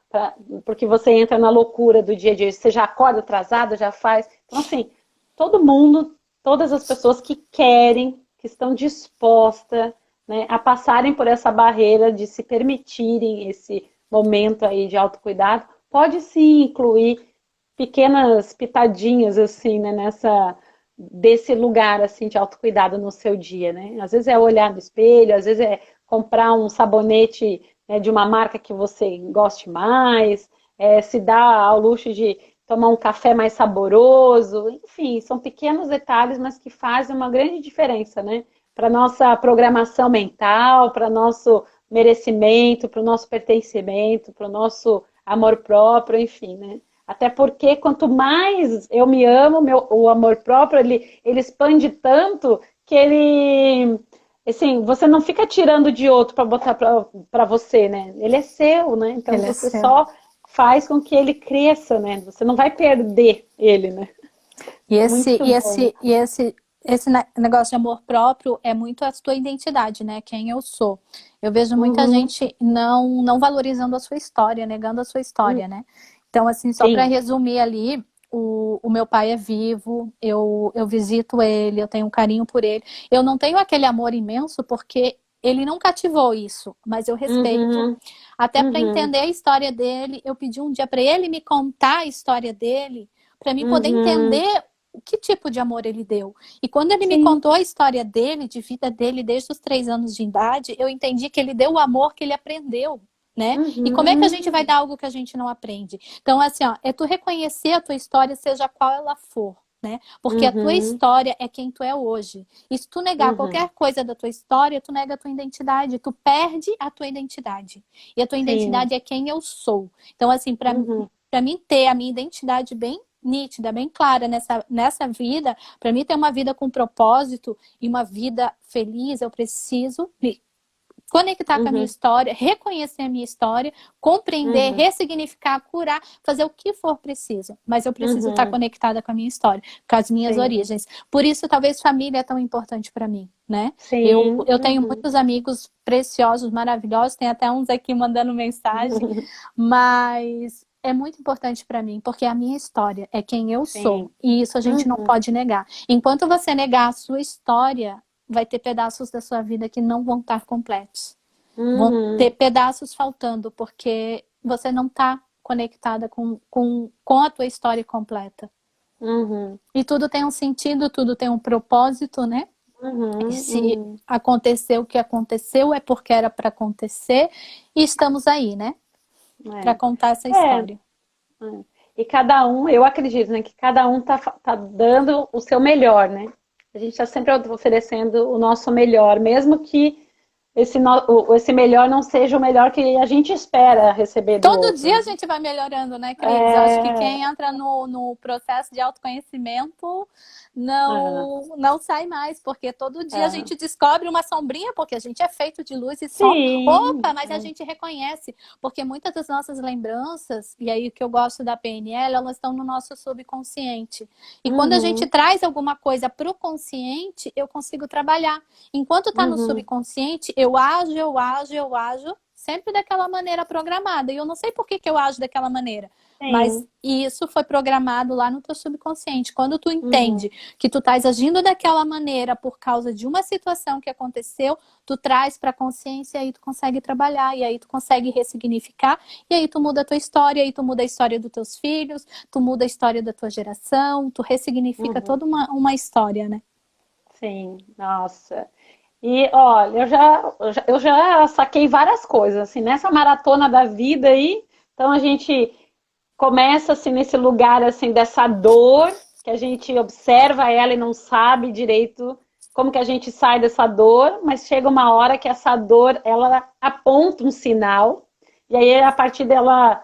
Speaker 1: porque você entra na loucura do dia a dia, você já acorda atrasado, já faz. Então, assim, todo mundo, todas as pessoas que querem, que estão dispostas, né, a passarem por essa barreira de se permitirem esse momento aí de autocuidado, pode sim incluir pequenas pitadinhas assim, né, desse lugar assim de autocuidado no seu dia, né? Às vezes é olhar no espelho, às vezes é comprar um sabonete, né, de uma marca que você goste mais, se dar ao luxo de tomar um café mais saboroso, enfim, são pequenos detalhes, mas que fazem uma grande diferença, né? Para nossa programação mental, para nosso merecimento, para o nosso pertencimento, para o nosso amor próprio, enfim, né? Até porque quanto mais eu me amo, o amor próprio, ele expande tanto que ele, assim, você não fica tirando de outro para botar para você, né? Ele é seu, né? Então
Speaker 2: Ele é
Speaker 1: você
Speaker 2: seu.
Speaker 1: só faz com que ele cresça, né? Você não vai perder ele, né?
Speaker 2: E
Speaker 1: É
Speaker 2: esse,
Speaker 1: muito
Speaker 2: e
Speaker 1: bom.
Speaker 2: esse, e esse, esse negócio de amor próprio é muito a sua identidade, né? Quem eu sou. Eu vejo muita
Speaker 1: Uhum,
Speaker 2: gente não valorizando a sua história, negando a sua
Speaker 1: uhum.
Speaker 2: história, né? Então, assim, só para
Speaker 1: Sim.
Speaker 2: resumir ali, o meu pai é vivo, eu visito ele, eu tenho um carinho por ele. Eu não tenho aquele amor imenso porque ele não cativou isso, mas eu respeito.
Speaker 1: Uhum,
Speaker 2: Até para
Speaker 1: uhum,
Speaker 2: entender a história dele, eu pedi um dia para ele me contar a história dele, para mim poder
Speaker 1: uhum.
Speaker 2: entender que tipo de amor ele deu. E quando ele me
Speaker 1: Sim.
Speaker 2: contou a história dele, de vida dele, desde os 3 anos de idade, eu entendi que ele deu o amor que ele aprendeu. Né? E como é que a gente vai
Speaker 1: Uhum,
Speaker 2: dar algo que a gente não aprende? Então, assim, ó, é tu reconhecer a tua história, seja qual ela for, né? Porque a tua
Speaker 1: uhum,
Speaker 2: história é quem tu é hoje. E se tu negar
Speaker 1: uhum.
Speaker 2: qualquer coisa da tua história, tu nega a tua identidade, tu perde a tua identidade. E a tua
Speaker 1: Sim.
Speaker 2: identidade é quem eu sou. Então, assim,
Speaker 1: Uhum,
Speaker 2: para mim ter a minha identidade bem nítida, bem clara nessa vida, para mim ter uma vida com propósito e uma vida feliz, eu preciso me conectar com a minha
Speaker 1: uhum,
Speaker 2: história, reconhecer a minha história, compreender,
Speaker 1: uhum,
Speaker 2: ressignificar, curar, fazer o que for preciso. Mas eu preciso estar
Speaker 1: uhum.
Speaker 2: conectada com a minha história, com as minhas
Speaker 1: Sim.
Speaker 2: origens. Por isso, talvez família é tão importante para mim, né?
Speaker 1: Sim.
Speaker 2: Eu tenho
Speaker 1: Uhum.
Speaker 2: muitos amigos preciosos, maravilhosos, tem até uns aqui mandando mensagem, mas é muito importante para mim, porque a minha história é quem eu
Speaker 1: Sim.
Speaker 2: sou, e isso a gente não
Speaker 1: Uhum.
Speaker 2: pode negar. Enquanto você negar a sua história, vai ter pedaços da sua vida que não vão estar completos. Vão ter
Speaker 1: Uhum.
Speaker 2: pedaços faltando, porque você não está conectada com a tua história completa.
Speaker 1: Uhum.
Speaker 2: E tudo tem um sentido, tudo tem um propósito, né? E
Speaker 1: Uhum.
Speaker 2: se
Speaker 1: Uhum.
Speaker 2: aconteceu o que aconteceu, é porque era para acontecer. E estamos aí, né? Para contar essa
Speaker 1: É. É.
Speaker 2: história.
Speaker 1: E cada um, eu acredito, né, que cada um tá dando o seu melhor, né? A gente está sempre oferecendo o nosso melhor, mesmo que esse melhor não seja o melhor que a gente espera receber do
Speaker 2: Todo
Speaker 1: outro,
Speaker 2: dia
Speaker 1: né?
Speaker 2: a gente vai melhorando, né, Cris? Eu acho que
Speaker 1: É,
Speaker 2: quem entra no processo de autoconhecimento
Speaker 1: é,
Speaker 2: não sai mais, porque todo dia a
Speaker 1: é.
Speaker 2: gente descobre uma sombrinha, porque a gente é feito de luz e sombra.
Speaker 1: Sim.
Speaker 2: Opa, mas a gente reconhece, porque muitas das nossas lembranças, e aí o que eu gosto da PNL, elas estão no nosso subconsciente. E quando a gente
Speaker 1: Uhum,
Speaker 2: traz alguma coisa para o consciente, eu consigo trabalhar. Enquanto está no
Speaker 1: uhum,
Speaker 2: subconsciente, eu ajo sempre daquela maneira programada. E eu não sei por que eu ajo daquela maneira. Mas
Speaker 1: sim.
Speaker 2: isso foi programado lá no teu subconsciente. Quando tu
Speaker 1: Uhum,
Speaker 2: entende que tu estás agindo daquela maneira por causa de uma situação que aconteceu, tu traz para a consciência e aí tu consegue trabalhar, e aí tu consegue ressignificar, e aí tu muda a tua história, e aí tu muda a história dos teus filhos, tu muda a história da tua geração, tu ressignifica
Speaker 1: uhum,
Speaker 2: toda uma história, né?
Speaker 1: sim. Nossa. E olha, eu já saquei várias coisas, assim, nessa maratona da vida aí. Então a gente começa assim nesse lugar assim dessa dor, que a gente observa ela e não sabe direito como que a gente sai dessa dor, mas chega uma hora que essa dor ela aponta um sinal, e aí a partir dela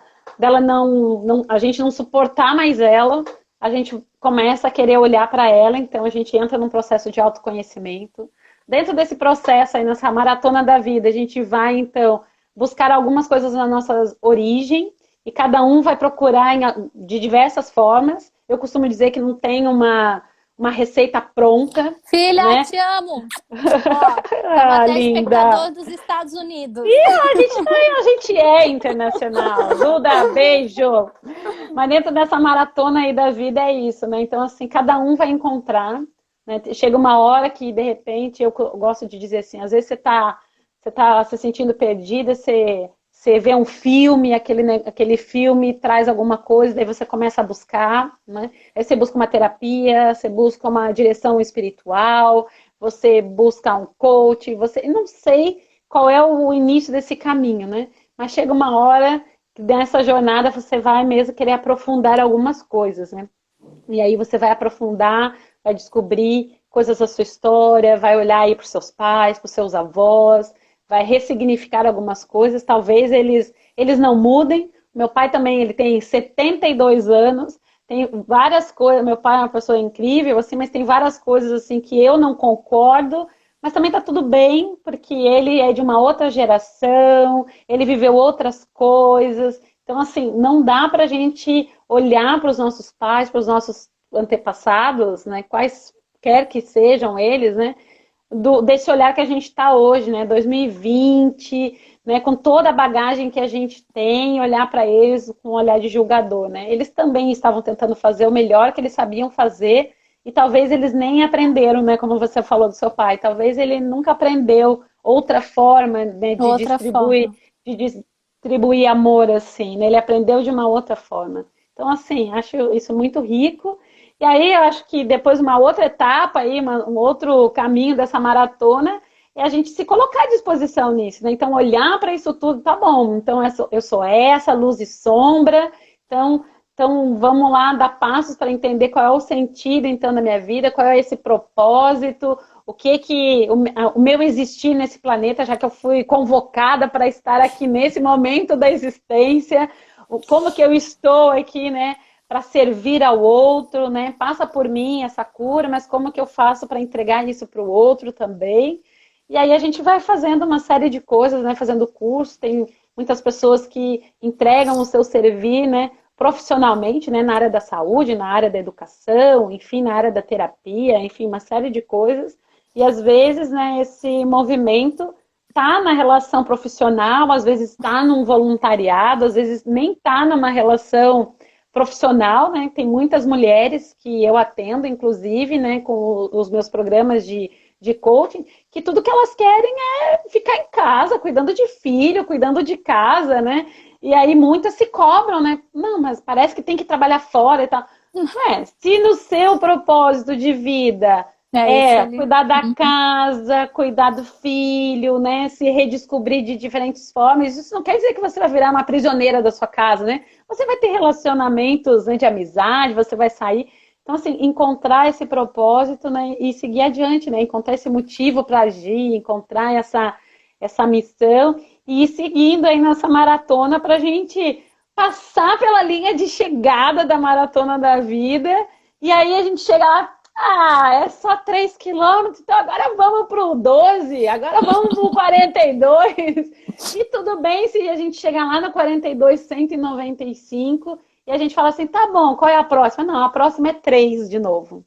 Speaker 1: não a gente não suportar mais ela, a gente começa a querer olhar para ela, então a gente entra num processo de autoconhecimento. Dentro desse processo aí, nessa maratona da vida, a gente vai, então, buscar algumas coisas na nossa origem, e cada um vai procurar de diversas formas. Eu costumo dizer que não tem uma receita pronta,
Speaker 2: Filha,
Speaker 1: né?
Speaker 2: te amo! Ó, temos
Speaker 1: Ah,
Speaker 2: até
Speaker 1: linda!
Speaker 2: espectador dos Estados Unidos.
Speaker 1: A gente é internacional. Duda, beijo! Mas dentro dessa maratona aí da vida é isso, né? Então, assim, cada um vai encontrar, né? Chega uma hora que, de repente, eu gosto de dizer assim, às vezes você tá se sentindo perdida, você vê um filme, aquele filme traz alguma coisa, daí você começa a buscar, né? Aí você busca uma terapia, você busca uma direção espiritual, você busca um coach, você não sei qual é o início desse caminho, né? Mas chega uma hora que nessa jornada você vai mesmo querer aprofundar algumas coisas, né? E aí você vai aprofundar, vai descobrir coisas da sua história, vai olhar aí para os seus pais, para os seus avós, vai ressignificar algumas coisas, talvez eles não mudem. Meu pai também, ele tem 72 anos, tem várias coisas, meu pai é uma pessoa incrível, assim, mas tem várias coisas assim que eu não concordo, mas também tá tudo bem, porque ele é de uma outra geração, ele viveu outras coisas, então assim, não dá pra gente olhar para os nossos pais, para os nossos antepassados, né, quaisquer que sejam eles, né, desse olhar que a gente está hoje, né, 2020, né, com toda a bagagem que a gente tem, olhar para eles com um olhar de julgador, né? Eles também estavam tentando fazer o melhor que eles sabiam fazer e talvez eles nem aprenderam, né, como você falou do seu pai, talvez ele nunca aprendeu outra forma, né,
Speaker 2: Outra forma.
Speaker 1: de distribuir amor assim, né? Ele aprendeu de uma outra forma. Então, assim, acho isso muito rico. E aí eu acho que depois uma outra etapa aí, um outro caminho dessa maratona é a gente se colocar à disposição nisso, né? Então olhar para isso tudo, tá bom, então eu sou essa, luz e sombra, então vamos lá dar passos para entender qual é o sentido então da minha vida, qual é esse propósito, o meu existir nesse planeta, já que eu fui convocada para estar aqui nesse momento da existência, como que eu estou aqui, né? Para servir ao outro, né? Passa por mim essa cura, mas como que eu faço para entregar isso para o outro também? E aí a gente vai fazendo uma série de coisas, né? Fazendo curso, tem muitas pessoas que entregam o seu servir, né? Profissionalmente, né? Na área da saúde, na área da educação, enfim, na área da terapia, enfim, uma série de coisas. E às vezes, né? Esse movimento tá na relação profissional, às vezes está num voluntariado, às vezes nem está numa relação profissional, né? Tem muitas mulheres que eu atendo, inclusive, né, com os meus programas de coaching, que tudo que elas querem é ficar em casa, cuidando de filho, cuidando de casa, né? E aí muitas se cobram, né? Não, mas parece que tem que trabalhar fora e tal. Se no seu propósito de vida
Speaker 2: É isso ali.
Speaker 1: cuidar da casa, cuidar do filho, né? Se redescobrir de diferentes formas. Isso não quer dizer que você vai virar uma prisioneira da sua casa, né? Você vai ter relacionamentos, né, de amizade, você vai sair. Então, assim, encontrar esse propósito, né, e seguir adiante, né? Encontrar esse motivo para agir, encontrar essa missão e ir seguindo aí nessa maratona para a gente passar pela linha de chegada da maratona da vida. E aí a gente chega lá. É só 3 quilômetros, então agora vamos para o 12, agora vamos para o 42. E tudo bem se a gente chegar lá no 42, 195, e a gente fala assim, tá bom, qual é a próxima? Não, a próxima é 3 de novo.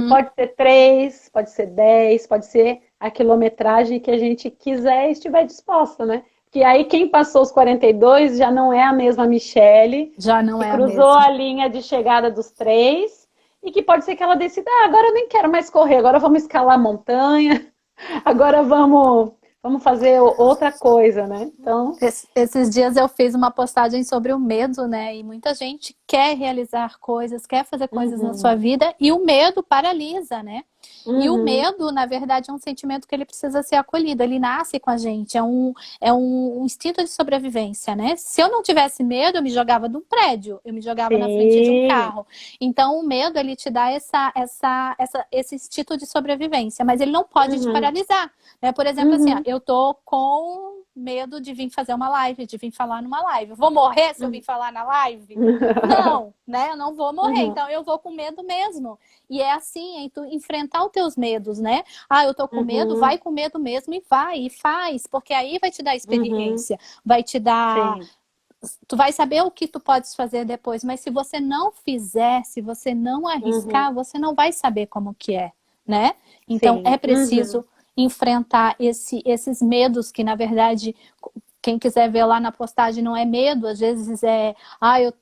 Speaker 1: Pode ser 3, pode ser 10, pode ser a quilometragem que a gente quiser e estiver disposta, né? Porque aí quem passou os 42 já não é a mesma Michele,
Speaker 2: Já não
Speaker 1: que
Speaker 2: é a
Speaker 1: cruzou
Speaker 2: mesma.
Speaker 1: a linha de chegada dos 3, e que pode ser que ela decida, agora eu nem quero mais correr, agora vamos escalar a montanha, agora vamos fazer outra coisa, né? Então,
Speaker 2: Esses dias eu fiz uma postagem sobre o medo, né? E muita gente quer realizar coisas, quer fazer coisas na sua vida, e o medo paralisa, né? E o medo, na verdade, é um sentimento que ele precisa ser acolhido, ele nasce com a gente, é um instinto de sobrevivência, né? Se eu não tivesse medo, eu me jogava de um prédio, eu me jogava na frente de um
Speaker 1: sim.
Speaker 2: carro. Então, o medo, ele te dá esse instinto de sobrevivência, mas ele não pode te paralisar, né? Por exemplo, assim, ó, eu tô com medo de vir fazer uma live, de vir falar numa live. Eu vou morrer se eu vir falar na live? Não, né? Eu não vou morrer, então eu vou com medo mesmo. E é assim, é tu enfrentar os teus medos, né? Ah, eu tô com medo, vai com medo mesmo e vai, e faz, porque aí vai te dar experiência, vai te dar...
Speaker 1: Sim.
Speaker 2: Tu vai saber o que tu podes fazer depois, mas se você não fizer, se você não arriscar, você não vai saber como que é, né? Então
Speaker 1: Sim.
Speaker 2: é preciso enfrentar esses medos que, na verdade, quem quiser ver lá na postagem, não é medo, às vezes é,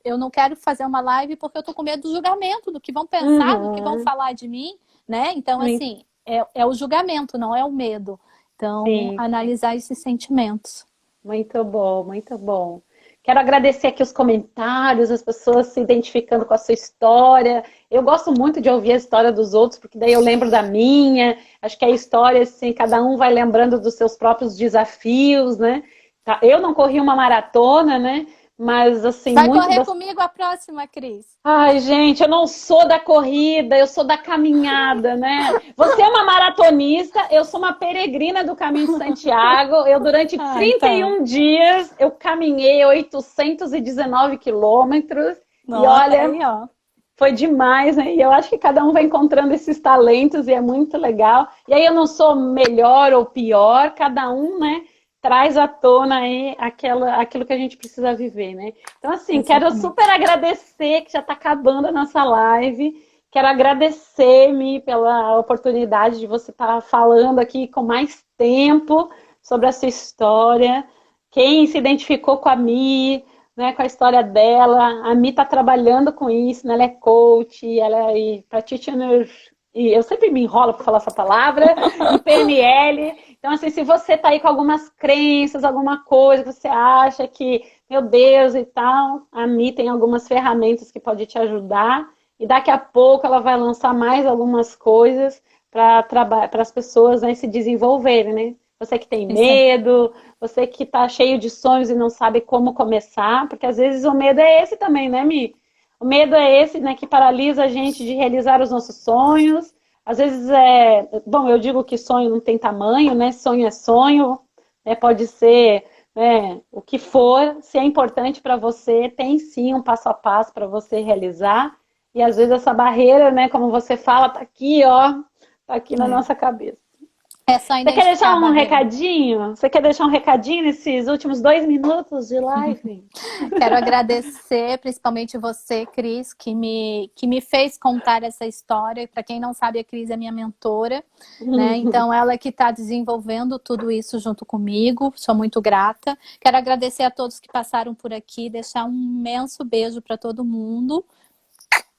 Speaker 2: eu não quero fazer uma live porque eu tô com medo do julgamento, do que vão pensar, do que vão falar de mim, né? Então, assim, é o julgamento, não é o medo. Então,
Speaker 1: Sim.
Speaker 2: analisar esses sentimentos.
Speaker 1: Muito bom, muito bom. Quero agradecer aqui os comentários, as pessoas se identificando com a sua história. Eu gosto muito de ouvir a história dos outros, porque daí eu lembro da minha. Acho que a história, assim, cada um vai lembrando dos seus próprios desafios, né? Eu não corri uma maratona, né? Mas, assim,
Speaker 2: Vai
Speaker 1: muito
Speaker 2: correr
Speaker 1: das...
Speaker 2: comigo a próxima, Cris?
Speaker 1: Ai, gente, eu não sou da corrida, eu sou da caminhada, né? Você é uma maratonista, eu sou uma peregrina do Caminho de Santiago. Eu, durante 31 dias, eu caminhei 819 quilômetros. E olha,
Speaker 2: Aí, ó.
Speaker 1: foi demais, né? E eu acho que cada um vai encontrando esses talentos e é muito legal. E aí eu não sou melhor ou pior, cada um, né? Traz à tona aí aquilo que a gente precisa viver, né? Então, assim, quero super agradecer, que já está acabando a nossa live. Quero agradecer, Mi, pela oportunidade de você estar falando aqui com mais tempo sobre a sua história. Quem se identificou com a Mi, né, com a história dela, a Mi está trabalhando com isso, né? Ela é coach, ela é practitioner, e eu sempre me enrolo para falar essa palavra, em PNL. Então, assim, se você está aí com algumas crenças, alguma coisa que você acha que, meu Deus e tal, a Mi tem algumas ferramentas que pode te ajudar. E daqui a pouco ela vai lançar mais algumas coisas para as pessoas, né, se desenvolverem, né? Você que tem medo, você que está cheio de sonhos e não sabe como começar, porque às vezes o medo é esse também, né, Mi? O medo é esse, né, que paralisa a gente de realizar os nossos sonhos. Às vezes bom, eu digo que sonho não tem tamanho, né? Sonho é sonho, né? Pode ser, né, o que for, se é importante para você, tem sim um passo a passo para você realizar. E às vezes essa barreira, né, como você fala, tá aqui, ó, tá aqui na nossa cabeça.
Speaker 2: É só
Speaker 1: Você quer deixar um
Speaker 2: barreira.
Speaker 1: recadinho? Você quer deixar um recadinho nesses últimos 2 minutos de live?
Speaker 2: Quero agradecer principalmente você, Cris, que me fez contar essa história. Para quem não sabe, a Cris é minha mentora, né? Então, ela que está desenvolvendo tudo isso junto comigo. Sou muito grata. Quero agradecer a todos que passaram por aqui, deixar um imenso beijo para todo mundo.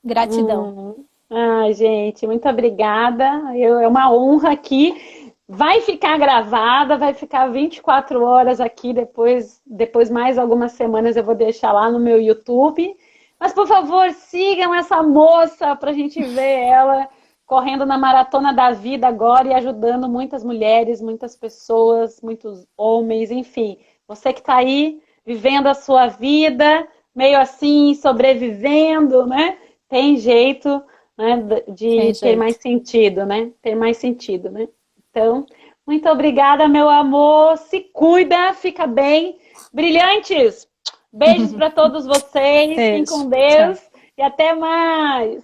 Speaker 2: Gratidão.
Speaker 1: Ai, gente, muito obrigada. É uma honra aqui. Vai ficar gravada, vai ficar 24 horas aqui, depois mais algumas semanas eu vou deixar lá no meu YouTube. Mas, por favor, sigam essa moça para a gente ver ela correndo na maratona da vida agora e ajudando muitas mulheres, muitas pessoas, muitos homens, enfim. Você que está aí vivendo a sua vida, meio assim, sobrevivendo, né? Tem jeito, né, de ter mais sentido, né? Ter mais sentido, né? Então, muito obrigada, meu amor. Se cuida, fica bem. Brilhantes! Beijos para todos vocês. Fiquem com Deus. E até mais.